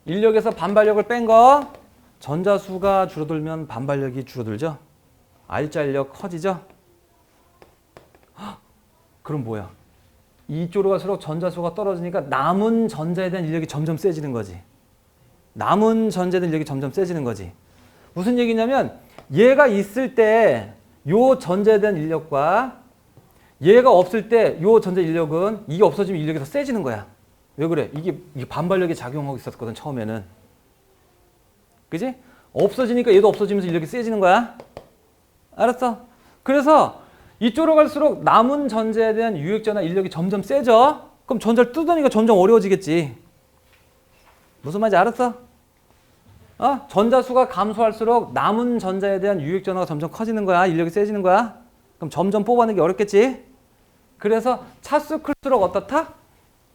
인력에서 반발력을 뺀 거. 전자수가 줄어들면 반발력이 줄어들죠. 알짜 인력 커지죠. 헉, 그럼 뭐야? 이쪽으로 갈수록 전자수가 떨어지니까 남은 전자에 대한 인력이 점점 세지는 거지. 남은 전자에 대한 인력이 점점 세지는 거지. 무슨 얘기냐면 얘가 있을 때 요 전자에 대한 인력과 얘가 없을 때 요 전자 인력은 이게 없어지면 인력이 더 세지는 거야. 왜 그래? 이게 반발력이 작용하고 있었거든, 처음에는. 그지? 없어지니까 얘도 없어지면서 인력이 세지는 거야. 알았어? 그래서 이쪽으로 갈수록 남은 전자에 대한 유효액전환 인력이 점점 세져. 그럼 전자를 뜯으니까 점점 어려워지겠지. 무슨 말인지 알았어? 전자수가 감소할수록 남은 전자에 대한 유효액전환가 점점 커지는 거야. 인력이 세지는 거야. 그럼 점점 뽑아내기 어렵겠지. 그래서 차수 클수록 어떻다?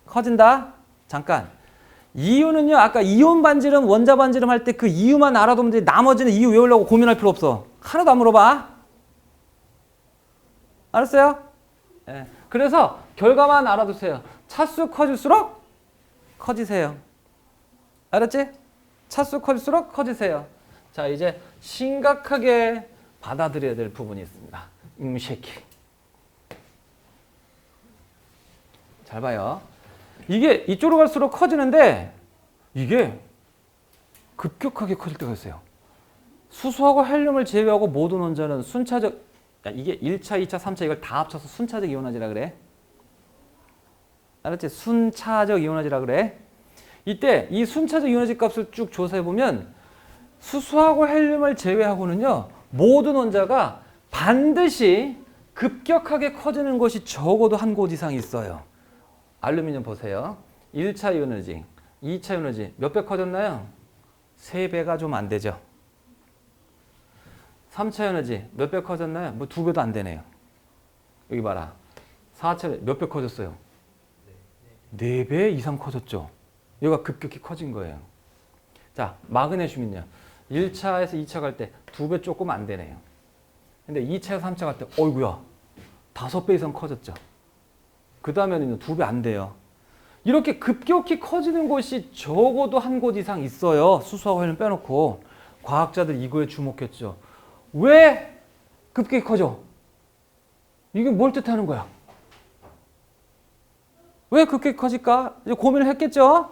커진다. 잠깐. 이유는요, 아까 이온 반지름, 원자 반지름 할 때 그 이유만 알아두면 돼. 나머지는 이유 외우려고 고민할 필요 없어. 하나도 안 물어봐. 알았어요? 네. 그래서 결과만 알아두세요. 차수 커질수록 커지세요. 알았지? 차수 커질수록 커지세요. 자, 이제 심각하게 받아들여야 될 부분이 있습니다. 임쉐키. 잘 봐요. 이게 이쪽으로 갈수록 커지는데 이게 급격하게 커질 때가 있어요. 수소하고 헬륨을 제외하고 모든 원자는 순차적, 이게 1차, 2차, 3차 이걸 다 합쳐서 순차적 이온화지라 그래. 알았지? 순차적 이온화지라 그래. 이때 이 순차적 이온화지 값을 쭉 조사해 보면 수소하고 헬륨을 제외하고는요, 모든 원자가 반드시 급격하게 커지는 곳이 적어도 한 곳 이상 있어요. 알루미늄 보세요. 1차 이온에너지, 2차 이온에너지 몇 배 커졌나요? 3배가 좀 안 되죠. 3차 이온에너지 몇 배 커졌나요? 뭐 2배도 안 되네요. 여기 봐라. 4차 몇 배 커졌어요? 4배 이상 커졌죠. 여기가 급격히 커진 거예요. 자, 마그네슘은요. 1차에서 2차 갈 때 2배 조금 안 되네요. 근데 2차에서 3차 갈 때 어이구야. 5배 이상 커졌죠. 그 다음에는 2배 안 돼요. 이렇게 급격히 커지는 곳이 적어도 한 곳 이상 있어요. 수소와 헬륨 빼놓고. 과학자들 이거에 주목했죠. 왜 급격히 커져? 이게 뭘 뜻하는 거야? 왜 급격히 커질까? 이제 고민을 했겠죠?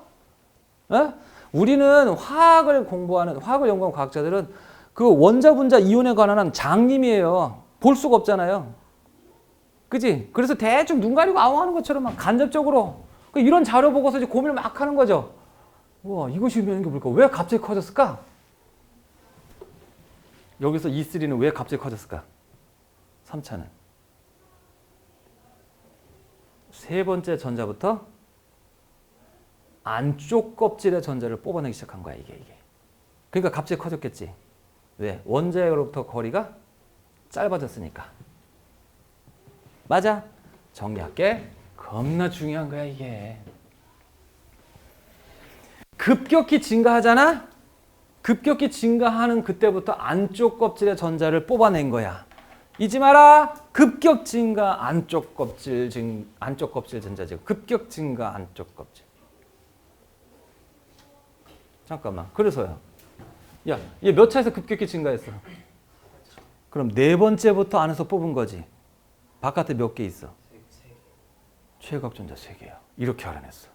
에? 우리는 화학을 연구하는 과학자들은 그 원자, 분자, 이온에 관한 장님이에요. 볼 수가 없잖아요. 그지? 그래서 대충 눈 가리고 아웅 하는 것처럼 막 간접적으로 이런 자료 보고서 이제 고민을 막 하는 거죠. 와, 이것이 의미하는 게 뭘까? 왜 갑자기 커졌을까? 여기서 E3는 왜 갑자기 커졌을까? 3차는. 세 번째 전자부터 안쪽 껍질의 전자를 뽑아내기 시작한 거야, 이게. 그러니까 갑자기 커졌겠지. 왜? 원자로부터 거리가 짧아졌으니까. 맞아. 정리할게. 겁나 중요한 거야, 이게. 급격히 증가하잖아? 급격히 증가하는 그때부터 안쪽 껍질의 전자를 뽑아낸 거야. 잊지 마라. 급격 증가 안쪽 껍질 전자지. 급격 증가 안쪽 껍질. 잠깐만. 그래서요. 야, 얘 몇 차에서 급격히 증가했어? 그럼 네 번째부터 안에서 뽑은 거지. 바깥에 몇 개 있어? 최각 전자 3개야. 이렇게 알아냈어.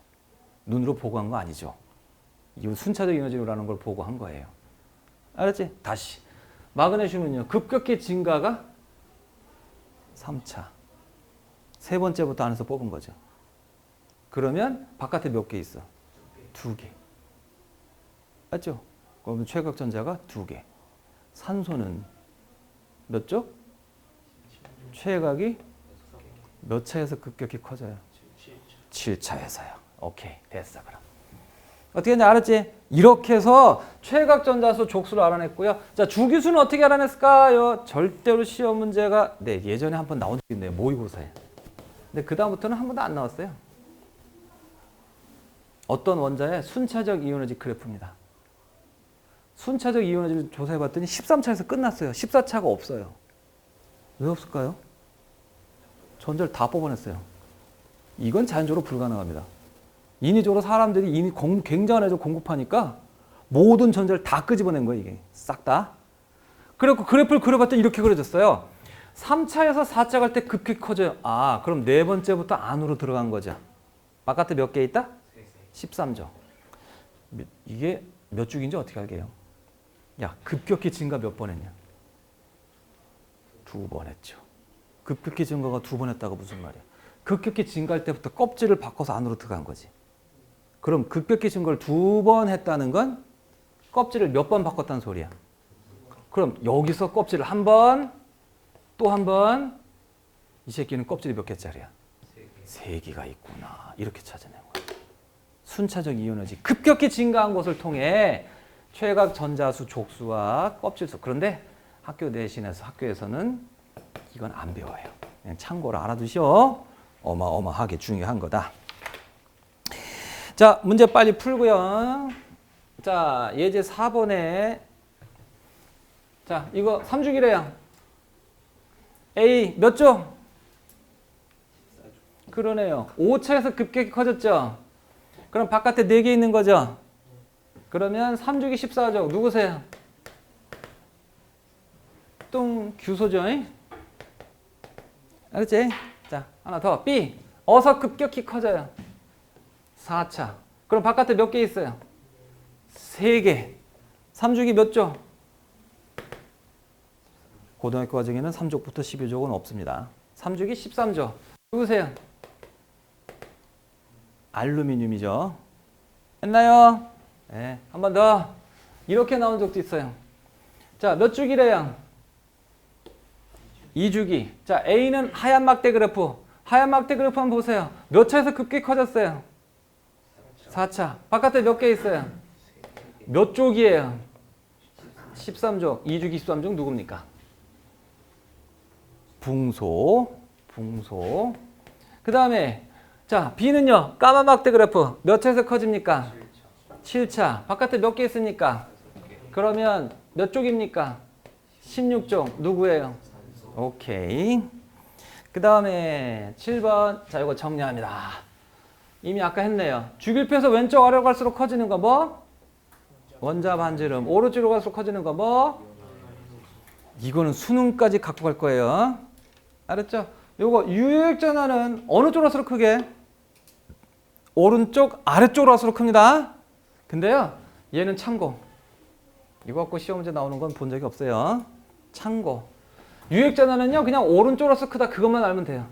눈으로 보고 한 거 아니죠. 이건 순차적 에너지라는 걸 보고 한 거예요. 알았지? 다시. 마그네슘은요. 급격히 증가가 3차. 세 번째부터 안에서 뽑은 거죠. 그러면 바깥에 몇 개 있어? 2개. 맞죠? 그러면 최각 전자가 2개. 산소는 몇 쪽? 최각이 몇 차에서 급격히 커져요? 7차에서요. 오케이. 됐어. 그럼. 어떻게 했냐 알았지? 이렇게 해서 최각 전자수 족수를 알아냈고요. 자, 주기수는 어떻게 알아냈을까요? 절대로 시험 문제가 예전에 한번 나온 적이 있네요. 모의고사에. 근데 그 다음부터는 한 번도 안 나왔어요. 어떤 원자의 순차적 이오너지 그래프입니다. 순차적 이오너지를 조사해봤더니 13차에서 끝났어요. 14차가 없어요. 왜 없을까요? 전자를 다 뽑아냈어요. 이건 자연적으로 불가능합니다. 인위적으로 사람들이 굉장한 공급하니까 모든 전자를 다 끄집어낸 거예요. 이게 싹 다. 그래서 그래프를 그려봤더니 이렇게 그려졌어요. 3차에서 4차 갈 때 급격히 커져요. 아, 그럼 네 번째부터 안으로 들어간 거죠. 바깥에 몇 개 있다? 13조. 이게 몇 주기인지 어떻게 알게요? 야, 급격히 증가 몇 번 했냐? 2번 했죠. 급격히 증가가 2번 했다고 무슨 말이야? 급격히 증가할 때부터 껍질을 바꿔서 안으로 들어간 거지. 그럼 급격히 증가를 2번 했다는 건 껍질을 몇 번 바꿨다는 소리야. 그럼 여기서 껍질을 한 번, 또 한 번. 이 새끼는 껍질이 몇 개짜리야? 3개가 있구나. 이렇게 찾아낸 거야. 순차적 이오너지. 급격히 증가한 것을 통해 최각 전자수 족수와 껍질수. 그런데 학교 내신에서 학교에서는 이건 안 배워요. 그냥 참고로 알아두시오. 어마어마하게 중요한 거다. 자, 문제 빨리 풀고요. 자, 예제 4번에 자, 이거 3주기래요. A 몇 조? 그러네요. 5차에서 급격히 커졌죠. 그럼 바깥에 4개 있는 거죠. 그러면 3주기 14조. 누구세요? 뚱 규소죠. 알았지? 자, 하나 더. B. 어서 급격히 커져요. 4차. 그럼 바깥에 몇 개 있어요? 3개. 3주기 몇 조? 고등학교 과정에는 3족부터 12족은 없습니다. 3주기 13조. 누구세요? 알루미늄이죠. 했나요? 네. 한 번 더. 이렇게 나온 적도 있어요. 자, 몇 주기래요? 2주기. 자, A는 하얀 막대 그래프. 하얀 막대 그래프 한번 보세요. 몇 차에서 급격히 커졌어요? 4차. 바깥에 몇 개 있어요? 몇 쪽이에요? 13족. 2주기 13족 누굽니까? 붕소. 그 다음에 자, B는요. 까만 막대 그래프. 몇 차에서 커집니까? 7차. 바깥에 몇 개 있습니까? 그러면 몇 쪽입니까? 16쪽. 누구예요? 오케이. 그 다음에 7번. 자, 이거 정리합니다. 이미 아까 했네요. 주기표에서 왼쪽 아래로 갈수록 커지는 거 뭐? 원자 반지름. 오른쪽으로 갈수록 커지는 거 뭐? 이거는 수능까지 갖고 갈 거예요. 알았죠? 요거 유효액전환은 어느 쪽으로 갈수록 크게? 오른쪽 아래쪽으로 갈수록 큽니다. 근데요, 얘는 참고. 이거 갖고 시험 문제 나오는 건 본 적이 없어요. 참고. 유액전환은요, 그냥 오른쪽으로서 크다. 그것만 알면 돼요.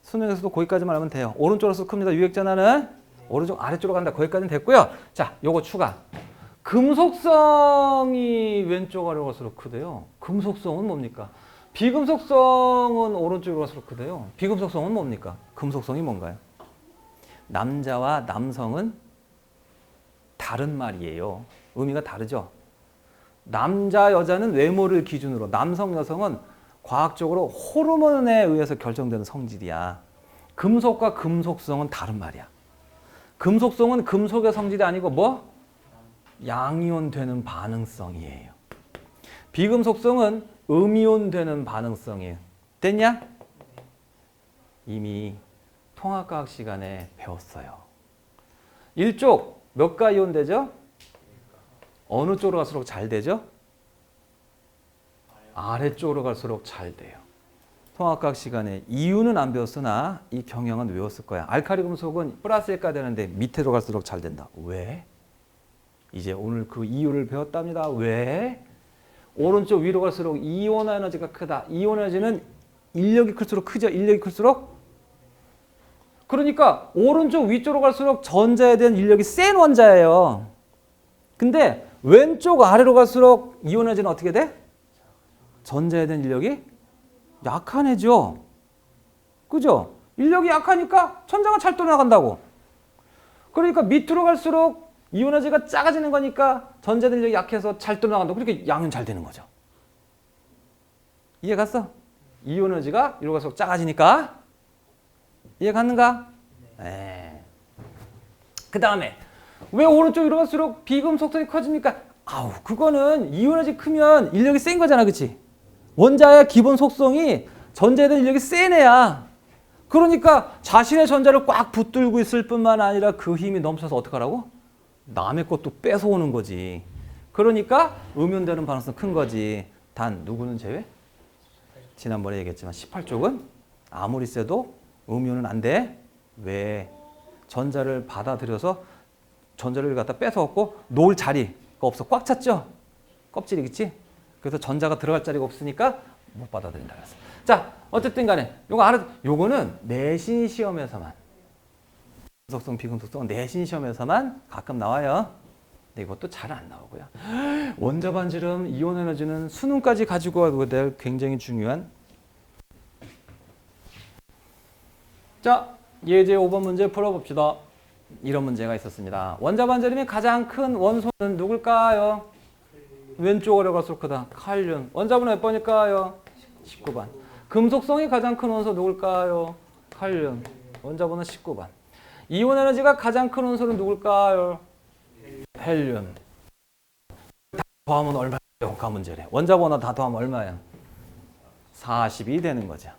수능에서도 거기까지만 알면 돼요. 오른쪽으로서 큽니다. 유액전환은 오른쪽 아래쪽으로 간다. 거기까지는 됐고요. 자, 요거 추가. 금속성이 왼쪽 아래로 갈수록 크대요. 금속성은 뭡니까? 비금속성은 오른쪽으로 갈수록 크대요. 비금속성은 뭡니까? 금속성이 뭔가요? 남자와 남성은 다른 말이에요. 의미가 다르죠. 남자, 여자는 외모를 기준으로, 남성, 여성은 과학적으로 호르몬에 의해서 결정되는 성질이야. 금속과 금속성은 다른 말이야. 금속성은 금속의 성질이 아니고 뭐? 양이온 되는 반응성이에요. 비금속성은 음이온 되는 반응성이에요. 됐냐? 이미 통합과학 시간에 배웠어요. 일쪽 몇 가 이온 되죠? 어느 쪽으로 갈수록 잘 되죠? 아래쪽으로 갈수록 잘 돼요. 통합과학 시간에 이유는 안 배웠으나 이 경향은 외웠을 거야. 알칼리 금속은 플러스 1가 되는데 밑으로 갈수록 잘 된다. 왜? 이제 오늘 그 이유를 배웠답니다. 왜? 오른쪽 위로 갈수록 이온 에너지가 크다. 이온 에너지는 인력이 클수록 크죠? 인력이 클수록? 그러니까 오른쪽 위쪽으로 갈수록 전자에 대한 인력이 센 원자예요. 근데 왼쪽 아래로 갈수록 이온 에너지는 어떻게 돼? 전자에 대한 인력이 약한 애죠. 그죠? 인력이 약하니까 전자가 잘 떠나간다고. 그러니까 밑으로 갈수록 이온 에너지가 작아지는 거니까 전자 인력이 약해서 잘 떠나간다고. 그렇게 양은 잘 되는 거죠. 이해 갔어? 이온 에너지가 이로 갈수록 작아지니까. 이해 갔는가? 네. 그 다음에 왜 오른쪽 위로 갈수록 비금속성이 커집니까? 아우, 그거는 이온 에너지 크면 인력이 센 거잖아. 그치? 원자의 기본 속성이 전자에 대한 인력이 센 애야. 그러니까 자신의 전자를 꽉 붙들고 있을 뿐만 아니라 그 힘이 넘쳐서 어떡하라고? 남의 것도 뺏어오는 거지. 그러니까 음연되는 반응성 큰 거지. 단 누구는 제외? 지난번에 얘기했지만 18쪽은 아무리 세도 음연은 안 돼. 왜? 전자를 받아들여서 전자를 갖다 뺏어왔고 놓을 자리가 없어. 꽉 찼죠? 껍질이 그치? 그래서 전자가 들어갈 자리가 없으니까 못 받아들인다 그랬어. 자, 어쨌든 간에 요거는 내신 시험에서만, 금속성, 비금속성은 내신 시험에서만 가끔 나와요. 근데 이것도 잘 안 나오고요. 원자 반지름, 이온 에너지는 수능까지 가지고 가야 될 굉장히 중요한. 자, 예제 5번 문제 풀어봅시다. 이런 문제가 있었습니다. 원자 반지름이 가장 큰 원소는 누굴까요? 왼쪽으로 갈수록 크다. 칼륨. 원자번호 몇 번일까요? 19번. 금속성이 가장 큰 원소 누굴까요? 칼륨. 원자번호 19번. 이온 에너지가 가장 큰 원소는 누굴까요? 헬륨. 다 더하면 얼마예요? 그 문제래. 원자번호 다 더하면 얼마예요? 40이 되는 거죠.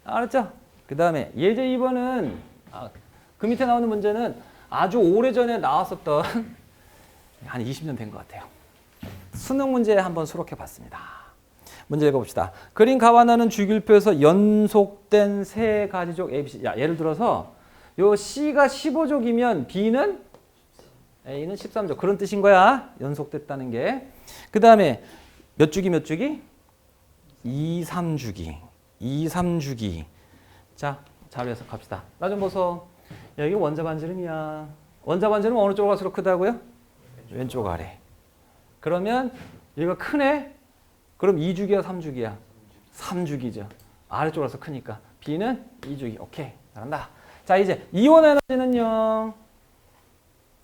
알았죠? 그 다음에 예제 2번은 그 밑에 나오는 문제는 아주 오래전에 나왔었던 한 20년 된 것 같아요. 수능 문제 한번 수록해 봤습니다. 문제 읽어봅시다. 그린 가와나는 주기율표에서 연속된 세 가지족 ABC. 야, 예를 들어서 요 C가 15족이면 B는 A는 13족. 그런 뜻인 거야. 연속됐다는 게. 그 다음에 몇 주기 몇 주기? 2, 3주기. 2, 3주기. 자, 자료에서 갑시다. 나 좀 보소. 여기 원자 반지름이야. 원자 반지름은 어느 쪽으로 갈수록 크다고요? 왼쪽 아래. 그러면 얘가 크네? 그럼 2주기야 3주기야? 3주기죠. 아래쪽으로 가서 크니까. B는 2주기. 오케이. 잘한다. 자, 이제 이온 에너지는요.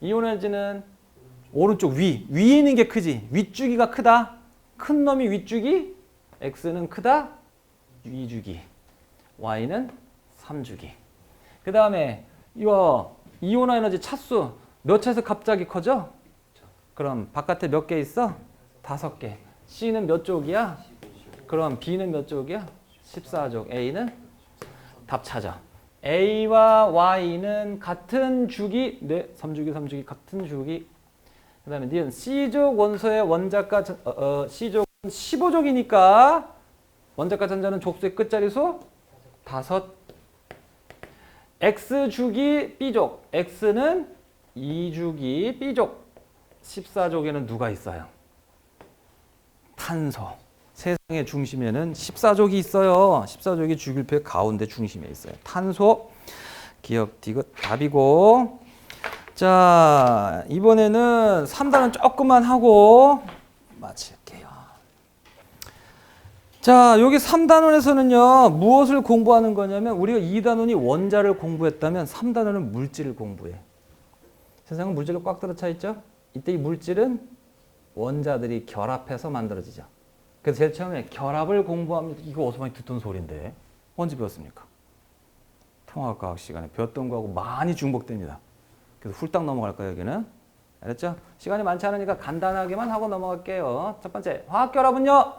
이온 에너지는 오른쪽 위에 있는 게 크지. 윗주기가 크다. 큰 놈이 윗주기. X는 크다. 2주기. Y는 3주기. 그 다음에 이거 이온 에너지 차수 몇 차에서 갑자기 커져? 그럼 바깥에 몇 개 있어? 5개. C는 몇 쪽이야? 그럼 B는 몇 쪽이야? 14족. A는 답 찾아. A와 Y는 같은 주기. 네, 3주기 같은 주기. 그 다음에 니은 C족 원소의 원자과 C족은 15족이니까 원자과 전자는 족수의 끝자리수 5. X주기 B족. X는 2주기 B족. 14족에는 누가 있어요? 탄소. 세상의 중심에는 14족이 있어요. 14족이 주기율표의 가운데 중심에 있어요. 탄소. 기억 디귿 답이고. 자, 이번에는 3단은 조금만 하고 마칠게요. 자, 여기 3단원에서는요, 무엇을 공부하는 거냐면, 우리가 2단원이 원자를 공부했다면 3단원은 물질을 공부해. 세상은 물질로 꽉 들어차 있죠? 이때 이 물질은 원자들이 결합해서 만들어지죠. 그래서 제일 처음에 결합을 공부하면, 이거 어디서 많이 듣던 소리인데, 언제 배웠습니까? 통합과학 시간에 배웠던 거하고 많이 중복됩니다. 그래서 훌딱 넘어갈까요, 여기는? 알았죠? 시간이 많지 않으니까 간단하게만 하고 넘어갈게요. 첫 번째, 화학결합은요?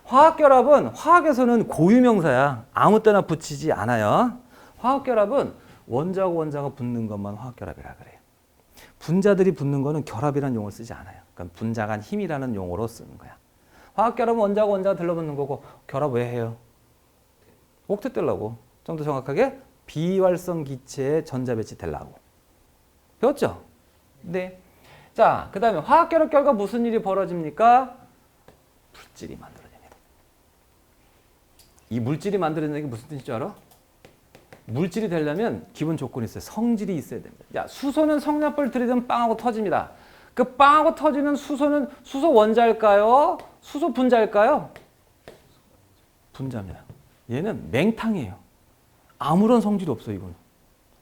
화학결합은 화학에서는 고유명사야. 아무 때나 붙이지 않아요. 화학결합은 원자하고 원자가 붙는 것만 화학결합이라 그래요. 분자들이 붙는 거는 결합이라는 용어를 쓰지 않아요. 그러니까 분자 간 힘이라는 용어로 쓰는 거야. 화학결합은 원자하고 원자가 들러붙는 거고, 결합 왜 해요? 옥텟 되려고. 좀 더 정확하게 비활성 기체의 전자 배치 되려고. 배웠죠? 네. 자, 그 다음에 화학결합 결과 무슨 일이 벌어집니까? 물질이 만들어집니다. 이 물질이 만들어지는 게 무슨 뜻인 줄 알아? 물질이 되려면 기본 조건이 있어요. 성질이 있어야 됩니다. 야, 수소는 성냥불 들이대면 빵하고 터집니다. 그 빵하고 터지는 수소는 수소 원자일까요? 수소 분자일까요? 분자입니다. 얘는 맹탕이에요. 아무런 성질이 없어요, 이건.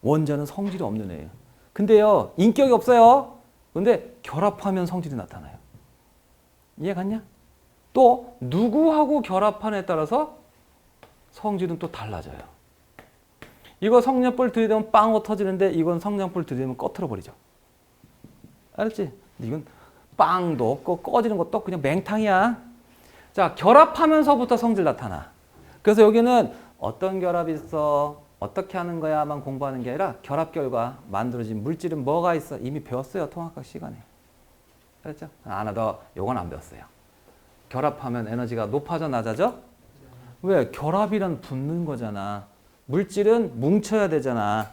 원자는 성질이 없는 애예요. 근데요, 인격이 없어요. 근데 결합하면 성질이 나타나요. 이해 갔냐? 또 누구하고 결합하느냐에 따라서 성질은 또 달라져요. 이거 성냥불 들이대면 빵하고 터지는데, 이건 성냥불 들이대면 꺼트려 버리죠. 알았지? 이건 빵도 없고 꺼지는 것도 없고 그냥 맹탕이야. 자, 결합하면서부터 성질 나타나. 그래서 여기는 어떤 결합이 있어, 어떻게 하는 거야만 공부하는 게 아니라 결합 결과 만들어진 물질은 뭐가 있어? 이미 배웠어요, 통합학 시간에. 알았죠? 너 요건 안 배웠어요. 결합하면 에너지가 높아져 낮아져? 왜? 결합이란 붙는 거잖아. 물질은 뭉쳐야 되잖아.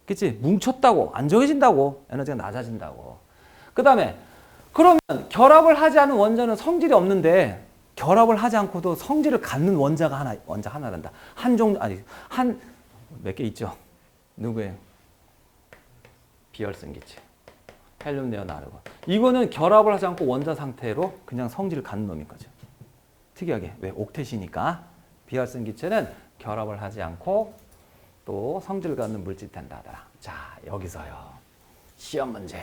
그치? 뭉쳤다고 안 정해진다고 에너지가 낮아진다고. 그 다음에 그러면 결합을 하지 않은 원자는 성질이 없는데, 결합을 하지 않고도 성질을 갖는 원자 하나란다. 한 몇 개 있죠? 누구예요? 비활성 기체. 헬륨, 네온, 아르곤. 이거는 결합을 하지 않고 원자 상태로 그냥 성질을 갖는 놈인 거죠. 특이하게. 왜? 옥텟이니까. 비활성 기체는 결합을 하지 않고 또 성질을 갖는 물질이 된다 하더라. 자, 여기서요. 시험 문제.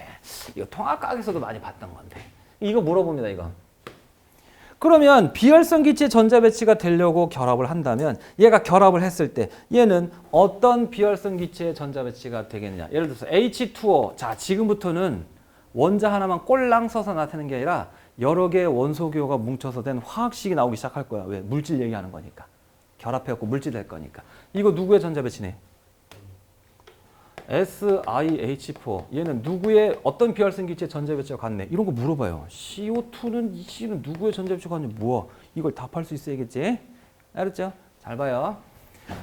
이거 통합과학에서도 많이 봤던 건데. 이거 물어봅니다, 이거. 그러면 비활성 기체 전자 배치가 되려고 결합을 한다면, 얘가 결합을 했을 때 얘는 어떤 비활성 기체의 전자 배치가 되겠냐. 예를 들어서 H2O. 자, 지금부터는 원자 하나만 꼴랑 써서 나타내는 게 아니라 여러 개의 원소 기호가 뭉쳐서 된 화학식이 나오기 시작할 거야. 왜? 물질 얘기하는 거니까. 결합해갖고 물질 될 거니까. 이거 누구의 전자 배치네? SiH4. 얘는 누구의 어떤 비활성 기체의 전자 배치가 같네? 이런 거 물어봐요. CO2는 C는 누구의 전자 배치가 같냐? 뭐야? 이걸 답할 수 있어야겠지? 알았죠? 잘 봐요.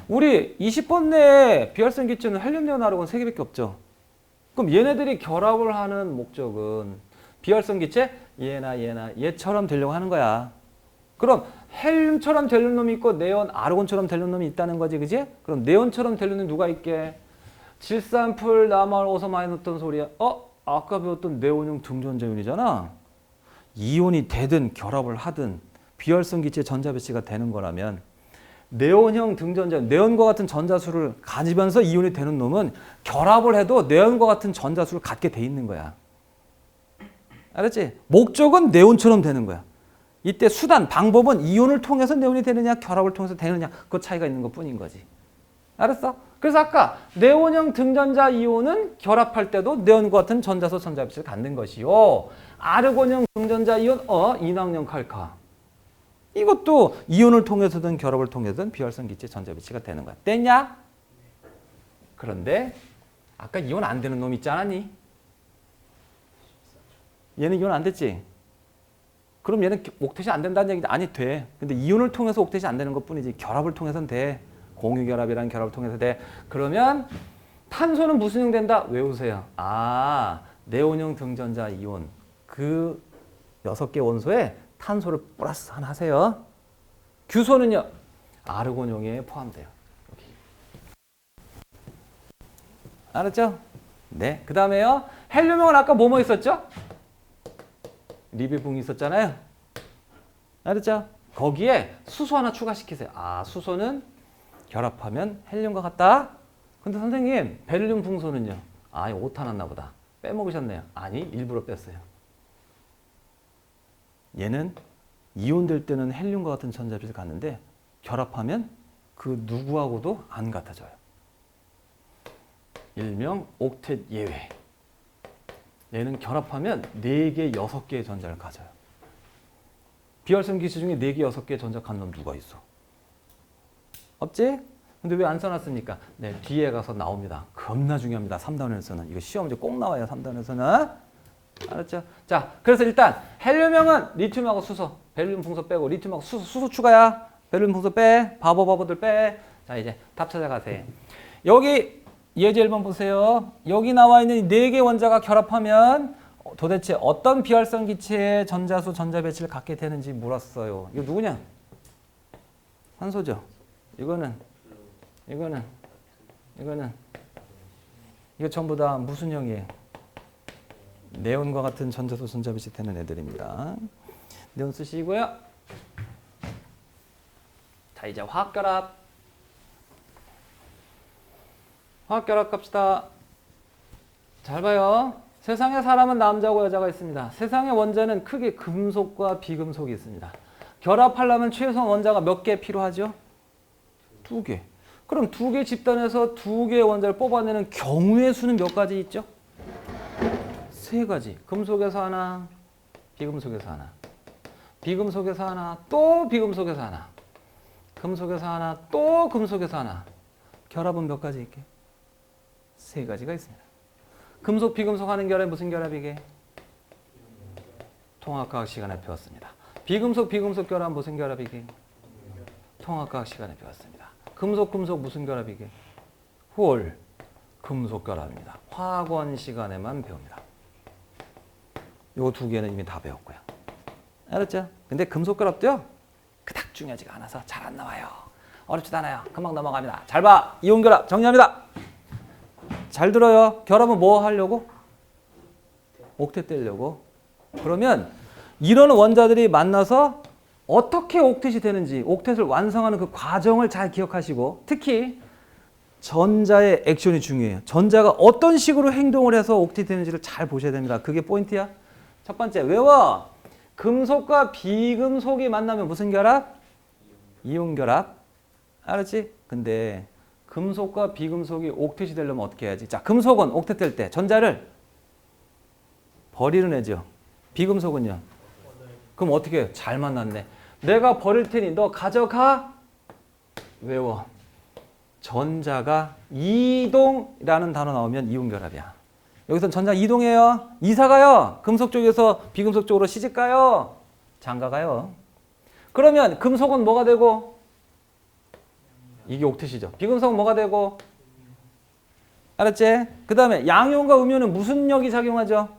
우리 20번 내에 비활성 기체는 헬륨, 네온, 아르곤 3개밖에 없죠. 그럼 얘네들이 결합을 하는 목적은 비활성 기체 얘처럼 되려고 하는 거야. 그럼 헬륨처럼 되는 놈이 있고 네온, 아르곤처럼 되는 놈이 있다는 거지, 그지? 그럼 네온처럼 되는 놈이 누가 있게? 질산풀 남아를 어디서 많이 넣었던 소리야? 아까 배웠던 네온형 등전자이온이잖아. 이온이 되든 결합을 하든 비활성 기체 전자 배치가 되는 거라면, 네온형 등전자이온, 네온과 같은 전자수를 가지면서 이온이 되는 놈은 결합을 해도 네온과 같은 전자수를 갖게 돼 있는 거야. 알았지? 목적은 네온처럼 되는 거야. 이때 수단, 방법은 이온을 통해서 네온이 되느냐, 결합을 통해서 되느냐, 그 차이가 있는 것 뿐인 거지. 알았어? 그래서 아까 네온형 등전자 이온은 결합할 때도 네온과 같은 전자수 전자 배치를 갖는 것이요. 아르곤형 등전자 이온, 이낭형 칼카. 이것도 이온을 통해서든 결합을 통해서든 비활성 기체 전자 배치가 되는 거야. 됐냐? 그런데 아까 이온 안 되는 놈 있지 않았니? 얘는 이온 안 됐지? 그럼 얘는 옥텟이 안 된다는 얘기다. 아니 돼. 근데 이온을 통해서 옥텟이 안 되는 것뿐이지 결합을 통해서는 돼. 공유결합이라는 결합을 통해서 돼. 그러면 탄소는 무슨 형 된다? 외우세요. 아, 네온형 등전자 이온. 그 6개 원소에 탄소를 플러스 하나 하세요. 규소는요? 아르곤용에 포함돼요. 여기. 알았죠? 네. 그 다음에요. 헬륨형은 아까 뭐뭐 있었죠? 리베붕이 있었잖아요. 알았죠? 거기에 수소 하나 추가시키세요. 아, 수소는 결합하면 헬륨과 같다. 근데 선생님, 베릴륨 붕소는요? 아, 이거 오타 났나 보다. 빼먹으셨네요. 아니, 일부러 뺐어요. 얘는 이온될 때는 헬륨과 같은 전자비를 갖는데 결합하면 그 누구하고도 안 같아져요. 일명 옥텟 예외. 얘는 결합하면 4개, 6개의 전자를 가져요. 비활성 기체 중에 4개, 6개의 전자 갖는 놈 누가 있어? 없지? 근데 왜 안 써놨습니까? 네, 뒤에 가서 나옵니다. 겁나 중요합니다. 3단원에서는. 이거 시험 문제 꼭 나와요. 3단원에서는. 알았죠? 자, 그래서 일단 헬륨형은 리튬하고 수소, 베릴륨 붕소 빼고 리튬하고 수소 추가야. 베릴륨 붕소 빼. 바보들 빼. 자, 이제 답 찾아가세요. 여기 예제 1번 보세요. 여기 나와 있는 4개 원자가 결합하면 도대체 어떤 비활성 기체의 전자수, 전자 배치를 갖게 되는지 물었어요. 이거 누구냐? 산소죠. 이거는 이거 전부 다 무슨 형이에요? 네온과 같은 전자수, 전자 배치 되는 애들입니다. 네온 쓰시고요. 자, 이제 화학결합. 화학결합 갑시다. 잘 봐요. 세상에 사람은 남자고 여자가 있습니다. 세상의 원자는 크게 금속과 비금속이 있습니다. 결합하려면 최소한 원자가 몇 개 필요하죠? 2개. 그럼 2개 집단에서 2개의 원자를 뽑아내는 경우의 수는 몇 가지 있죠? 3가지. 금속에서 하나, 비금속에서 하나. 비금속에서 하나, 또 비금속에서 하나. 금속에서 하나, 또 금속에서 하나. 결합은 몇 가지 있게? 3가지가 있습니다. 금속, 비금속 하는 결합이 무슨 결합이게? 통합과학 시간에 배웠습니다. 비금속, 비금속 결합 무슨 결합이게? 통합과학 시간에 배웠습니다. 금속, 금속 무슨 결합이게? 홀, 금속 결합입니다. 화학원 시간에만 배웁니다. 요 2개는 이미 다 배웠고요. 알았죠? 근데 금속 결합도요, 그닥 중요하지가 않아서 잘 안 나와요. 어렵지도 않아요. 금방 넘어갑니다. 잘 봐. 이온 결합 정리합니다. 잘 들어요. 결합은 뭐 하려고? 옥텟 떼려고. 그러면 이런 원자들이 만나서 어떻게 옥텟이 되는지, 옥텟을 완성하는 그 과정을 잘 기억하시고, 특히 전자의 액션이 중요해요. 전자가 어떤 식으로 행동을 해서 옥텟이 되는지를 잘 보셔야 됩니다. 그게 포인트야. 첫 번째, 외워. 금속과 비금속이 만나면 무슨 결합? 이온 결합. 알았지? 근데 금속과 비금속이 옥텟이 되려면 어떻게 해야지? 자, 금속은 옥텟 될 때 전자를 버리는 애죠. 비금속은요? 그럼 어떻게 해요? 잘 만났네. 내가 버릴 테니 너 가져가. 외워. 전자가 이동이라는 단어 나오면 이온 결합이야. 여기서 전자 이동해요. 이사 가요. 금속 쪽에서 비금속 쪽으로 시집 가요. 장가 가요. 그러면 금속은 뭐가 되고? 이게 옥텟이죠. 비금속은 뭐가 되고? 알았지? 그 다음에 양이온과 음이온은 무슨 역이 작용하죠?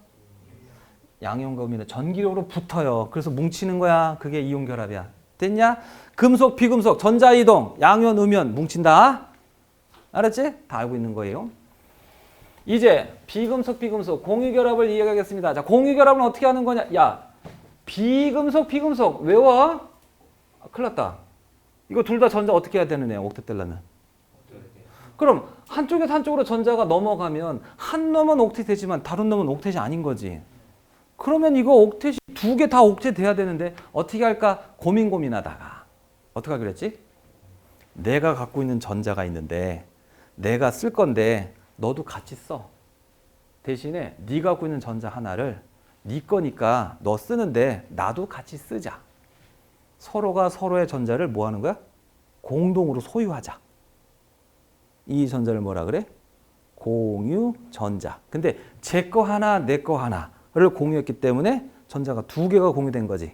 양이온과 음이온은 전기력으로 붙어요. 그래서 뭉치는 거야. 그게 이온 결합이야. 됐냐? 금속, 비금속, 전자 이동, 양이온, 음이온 뭉친다. 알았지? 다 알고 있는 거예요. 이제 비금속, 비금속, 공유결합을 이야기하겠습니다. 자, 공유결합은 어떻게 하는 거냐? 야, 비금속, 비금속 외워? 아, 큰일 났다. 이거 둘 다 전자 어떻게 해야 되는 애야? 옥텟 되려면. 그럼 한쪽에서 한쪽으로 전자가 넘어가면 한 놈은 옥텟 되지만 다른 놈은 옥텟이 아닌 거지. 그러면 이거 옥텟이 2개 다 옥텟 돼야 되는데 어떻게 할까? 고민하다가 어떻게 하기로 했지? 내가 갖고 있는 전자가 있는데 내가 쓸 건데 너도 같이 써. 대신에 네가 갖고 있는 전자 하나를 네 거니까 너 쓰는데 나도 같이 쓰자. 서로가 서로의 전자를 뭐 하는 거야? 공동으로 소유하자. 이 전자를 뭐라 그래? 공유 전자. 근데 제 거 하나, 내 거 하나를 공유했기 때문에 전자가 두 개가 공유된 거지.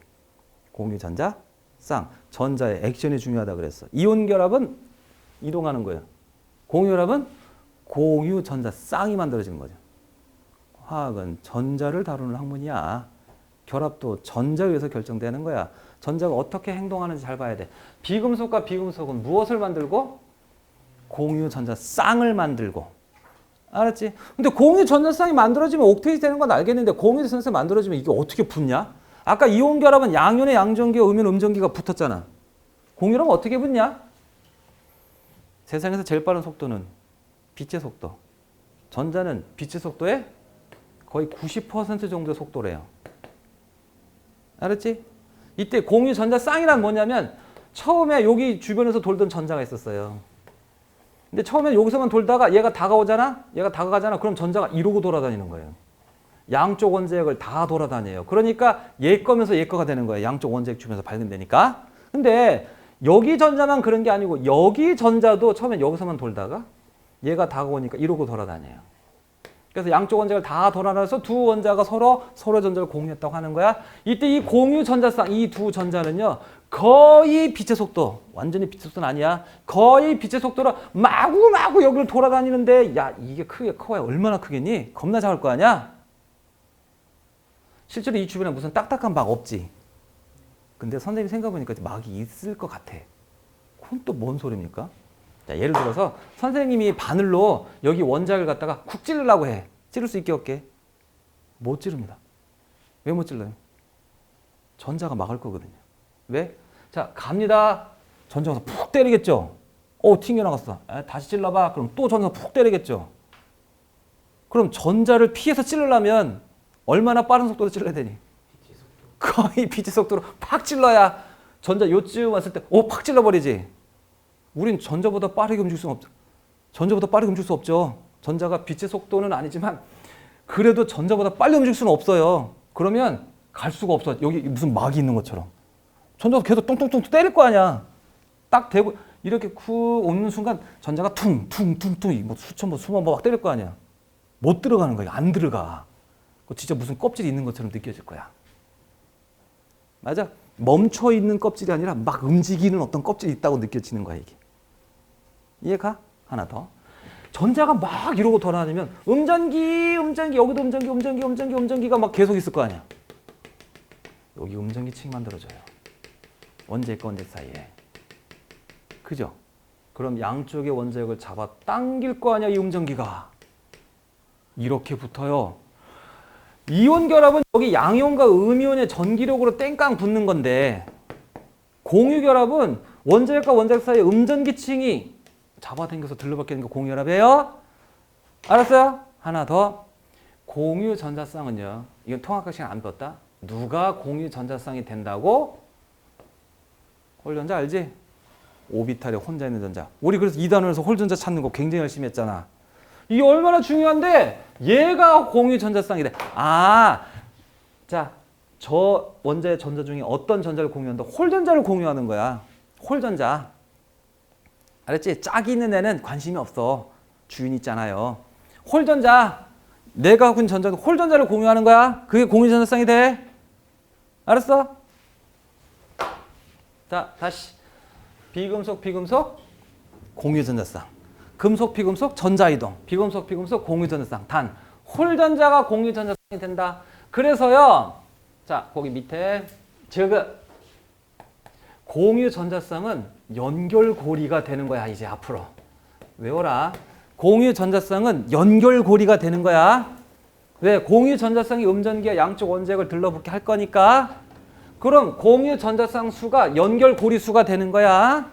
공유 전자, 쌍. 전자의 액션이 중요하다 그랬어. 이온 결합은 이동하는 거예요. 공유 결합은 공유 전자 쌍이 만들어지는 거죠. 화학은 전자를 다루는 학문이야. 결합도 전자에 의해서 결정되는 거야. 전자가 어떻게 행동하는지 잘 봐야 돼. 비금속과 비금속은 무엇을 만들고? 공유 전자 쌍을 만들고. 알았지? 근데 공유 전자 쌍이 만들어지면 옥테이지 되는 건 알겠는데 공유 전자 쌍이 만들어지면 이게 어떻게 붙냐? 아까 이온 결합은 양연의 양전기와 음연 음전기가 붙었잖아. 공유랑 어떻게 붙냐? 세상에서 제일 빠른 속도는 빛의 속도. 전자는 빛의 속도의 거의 90% 정도의 속도래요. 알았지? 이때 공유 전자 쌍이란 뭐냐면 처음에 여기 주변에서 돌던 전자가 있었어요. 근데 처음에 여기서만 돌다가 얘가 다가오잖아? 얘가 다가가잖아? 그럼 전자가 이러고 돌아다니는 거예요. 양쪽 원자핵을 다 돌아다녀요. 그러니까 얘 거면서 얘 거가 되는 거예요. 양쪽 원자핵 주변에서 발견되니까. 근데 여기 전자만 그런 게 아니고 여기 전자도 처음에 여기서만 돌다가 얘가 다가오니까 이러고 돌아다녀요. 그래서 양쪽 원자를 다 돌아다녀서 두 원자가 서로 전자를 공유했다고 하는 거야. 이때 이 공유 전자쌍, 이 두 전자는요, 거의 빛의 속도, 완전히 빛의 속도는 아니야. 거의 빛의 속도로 마구마구 여기를 돌아다니는데, 야, 이게 크게 커야 얼마나 크겠니? 겁나 작을 거 아니야? 실제로 이 주변에 무슨 딱딱한 막 없지. 근데 선생님이 생각해보니까 막이 있을 것 같아. 그건 또 뭔 소리입니까? 자, 예를 들어서 선생님이 바늘로 여기 원자를 갖다가 쿡 찌르려고 해. 찌를 수 있게 없게? 못 찌릅니다. 왜 못 찔러요? 전자가 막을 거거든요. 왜? 자, 갑니다. 전자가 푹 때리겠죠? 튕겨나갔어. 다시 찔러봐. 그럼 또 전자가 푹 때리겠죠? 그럼 전자를 피해서 찌르려면 얼마나 빠른 속도로 찔러야 되니? 거의 빛의 속도로 팍 찔러야 전자 요쯤 왔을 때 팍 찔러버리지. 우린 전자보다 빠르게 움직일 수 없죠. 전자보다 빠르게 움직일 수 없죠. 전자가 빛의 속도는 아니지만 그래도 전자보다 빨리 움직일 수는 없어요. 그러면 갈 수가 없어. 여기 무슨 막이 있는 것처럼. 전자가 계속 뚱뚱뚱 때릴 거 아니야. 딱 대고 이렇게 쿡 오는 순간 전자가 퉁퉁퉁퉁 뭐 수천 번 수만 번 막 때릴 거 아니야. 못 들어가는 거야. 안 들어가. 진짜 무슨 껍질이 있는 것처럼 느껴질 거야. 맞아? 멈춰 있는 껍질이 아니라 막 움직이는 어떤 껍질이 있다고 느껴지는 거야, 이게. 이해가? 하나 더. 전자가 막 이러고 돌아다니면 음전기, 여기도 음전기가 막 계속 있을 거 아니야. 여기 음전기층이 만들어져요. 원자핵과 원자핵 사이에. 그죠? 그럼 양쪽의 원자핵을 잡아 당길 거 아니야, 이 음전기가. 이렇게 붙어요. 이온 결합은 여기 양이온과 음이온의 전기력으로 땡깡 붙는 건데 공유 결합은 원자핵과 원자핵 사이에 음전기층이 잡아당겨서 들러박히는 게 공유 결합이에요. 알았어요? 하나 더. 공유 전자쌍은요. 이건 통합학 시간 안 배웠다. 누가 공유 전자쌍이 된다고? 홀전자 알지? 오비탈에 혼자 있는 전자. 우리 그래서 2단원에서 홀전자 찾는 거 굉장히 열심히 했잖아. 이게 얼마나 중요한데 얘가 공유 전자쌍이 돼. 자, 저 원자의 전자 중에 어떤 전자를 공유한다? 홀전자를 공유하는 거야. 홀전자. 알았지? 짝이 있는 애는 관심이 없어. 주인 있잖아요. 홀전자. 내가 갖고 있는 전자는 홀전자를 공유하는 거야. 그게 공유 전자쌍이 돼. 알았어? 자, 다시. 비금속, 공유 전자쌍. 금속, 비금속, 전자이동. 비금속, 공유 전자쌍. 단, 홀전자가 공유 전자쌍이 된다. 그래서요. 자, 거기 밑에 공유 전자쌍은 연결고리가 되는 거야, 이제 앞으로. 외워라. 공유 전자쌍은 연결고리가 되는 거야. 왜? 공유 전자쌍이 음전기와 양쪽 원자핵을 들러붙게 할 거니까. 그럼 공유 전자쌍 수가 연결고리 수가 되는 거야.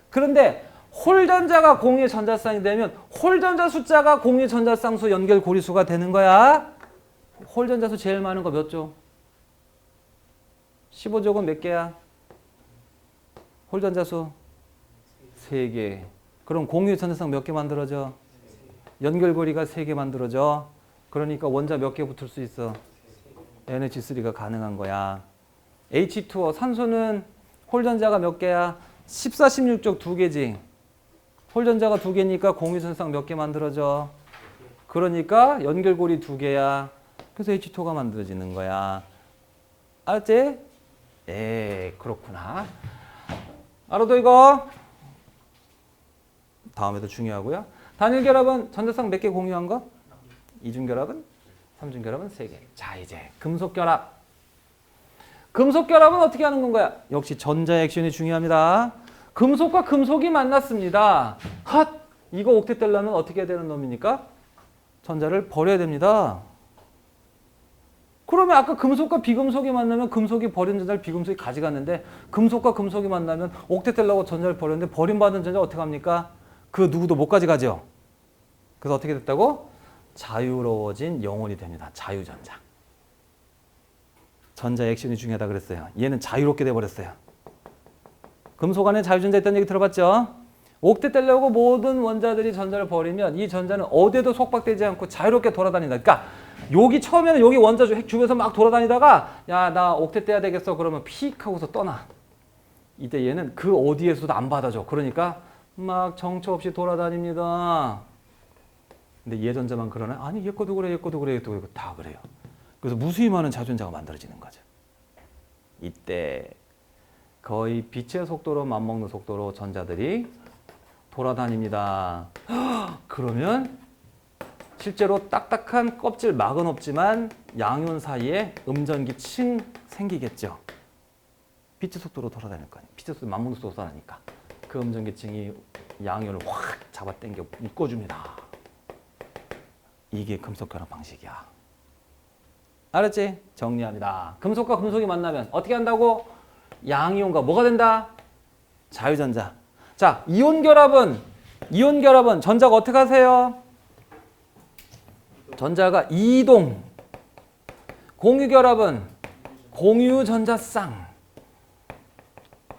그런데 홀전자가 공유 전자쌍이 되면 홀전자 숫자가 공유 전자쌍 수 연결고리 수가 되는 거야. 홀전자 수 제일 많은 거 몇 조? 15조건 몇 개야? 홀전자 수 3개. 그럼 공유 전자쌍 몇 개 만들어져? 연결고리가 3개 만들어져. 그러니까 원자 몇 개 붙을 수 있어? NH3가 가능한 거야. H2O 산소는 홀전자가 몇 개야? 14, 16쪽 두 개지. 홀전자가 두 개니까 공유선상 몇 개 만들어져? 그러니까 연결고리 두 개야. 그래서 H2가 만들어지는 거야. 알았지? 그렇구나. 알아도 이거? 다음에도 중요하고요. 단일결합은 전자쌍 몇 개 공유한 거? 이중결합은? 삼중결합은 3개. 자, 이제 금속결합. 금속결합은 어떻게 하는 건가요? 역시 전자 액션이 중요합니다. 금속과 금속이 만났습니다. 핫! 이거 옥텟되려면 어떻게 해야 되는 놈입니까? 전자를 버려야 됩니다. 그러면 아까 금속과 비금속이 만나면 금속이 버린 전자를 비금속이 가져갔는데 금속과 금속이 만나면 옥텟되려고 전자를 버렸는데 버림받은 전자 어떻게 합니까? 그 누구도 못 가져가죠. 그래서 어떻게 됐다고? 자유로워진 영혼이 됩니다. 자유전자. 전자 액션이 중요하다 그랬어요. 얘는 자유롭게 돼버렸어요. 금속 안에 자유전자 있다는 얘기 들어봤죠? 옥텟되려고 모든 원자들이 전자를 버리면 이 전자는 어디에도 속박되지 않고 자유롭게 돌아다닌다. 그러니까 여기 처음에는 여기 원자 핵 주변에서 막 돌아다니다가 야, 나 옥텟돼야 되겠어. 그러면 픽 하고서 떠나. 이때 얘는 그 어디에서도 안 받아줘. 그러니까 막 정처 없이 돌아다닙니다. 근데 얘 전자만 그러나? 아니 얘 것도 그래, 얘 것도 그래, 얘 것도 그래. 다 그래요. 그래서 무수히 많은 자전자가 만들어지는 거죠. 이때 거의 빛의 속도로 맞먹는 속도로 전자들이 돌아다닙니다. 그러면 실제로 딱딱한 껍질 막은 없지만 양이온 사이에 음전기 층 생기겠죠. 빛의 속도로 돌아다닐 거 아니에요. 빛의 속도 맞먹는 속도로 돌아다니까. 그 음전기 층이 양이온을 확 잡아당겨 묶어줍니다. 이게 금속결합 방식이야. 알았지? 정리합니다. 금속과 금속이 만나면 어떻게 한다고? 양이온과 뭐가 된다? 자유전자. 자, 이온결합은 전자가 어떻게 하세요? 전자가 이동. 공유결합은 공유전자쌍.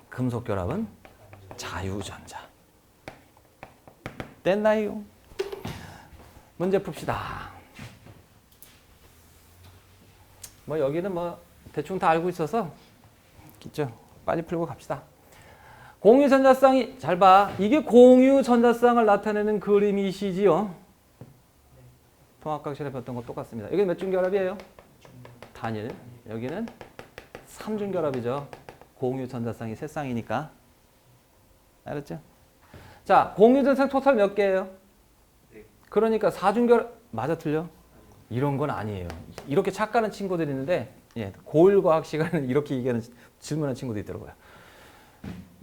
금속결합은 자유전자. 됐나요? 문제 풉시다. 뭐 여기는 뭐 대충 다 알고 있어서 있죠. 빨리 풀고 갑시다. 공유전자쌍이 잘 봐. 이게 공유전자쌍을 나타내는 그림이시지요. 통합각 시간에 배웠던 거 똑같습니다. 여기는 몇 중결합이에요? 단일. 여기는 3중결합이죠. 공유전자쌍이 3쌍이니까. 알았죠? 자, 공유전자쌍 토탈 몇 개예요? 그러니까 4중결합 맞아 틀려? 이런 건 아니에요. 이렇게 착각하는 친구들이 있는데 고1 과학 시간에는 이렇게 얘기하는 질문하는 친구도 있더라고요.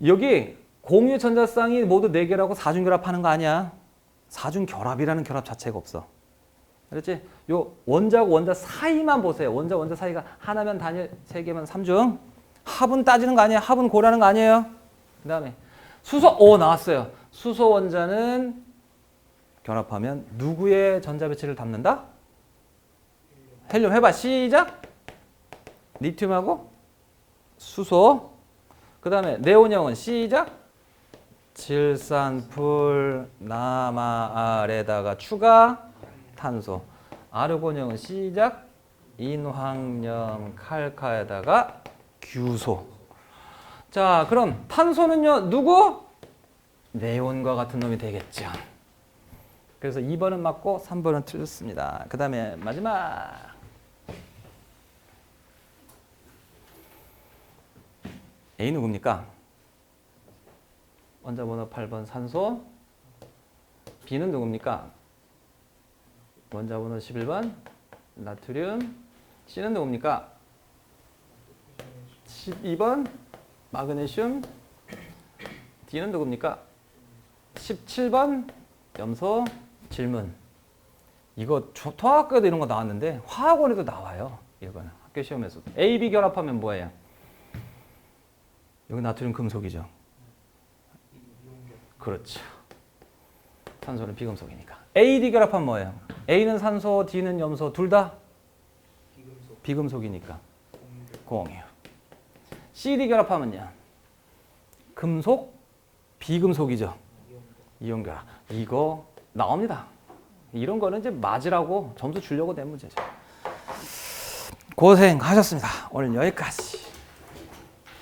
여기 공유전자쌍이 모두 4개라고 4중결합하는 거 아니야. 4중결합이라는 결합 자체가 없어. 그렇지? 요 원자하고 원자 사이만 보세요. 원자 사이가 하나면 단일, 3개면 3중. 합은 따지는 거 아니에요. 합은 고라는 거 아니에요. 그 다음에 수소, 나왔어요. 수소 원자는 결합하면 누구의 전자 배치를 담는다? 헬륨 해봐. 시작. 리튬하고 수소. 그 다음에 네온형은 시작. 질산풀 남아알에다가 추가 탄소. 아르곤형은 시작. 인황염 칼카에다가 규소. 자, 그럼 탄소는요. 누구? 네온과 같은 놈이 되겠죠. 그래서 2번은 맞고 3번은 틀렸습니다. 그 다음에 마지막. A 누굽니까? 원자번호 8번 산소. B는 누굽니까? 원자번호 11번 나트륨. C는 누굽니까? 12번 마그네슘. D는 누굽니까? 17번 염소. 질문. 이거 통합학과에도 이런 거 나왔는데 화학원에도 나와요. 이거는 학교 시험에서도. A, B 결합하면 뭐예요? 여기 나트륨 금속이죠. 그렇죠. 산소는 비금속이니까. A, D 결합하면 뭐예요? A는 산소, D는 염소. 둘 다 비금속이니까 공유. C, D 결합하면요. 금속, 비금속이죠. 이온 결합. 이거 나옵니다. 이런 거는 이제 맞으라고 점수 주려고 낸 문제죠. 고생하셨습니다. 오늘 여기까지.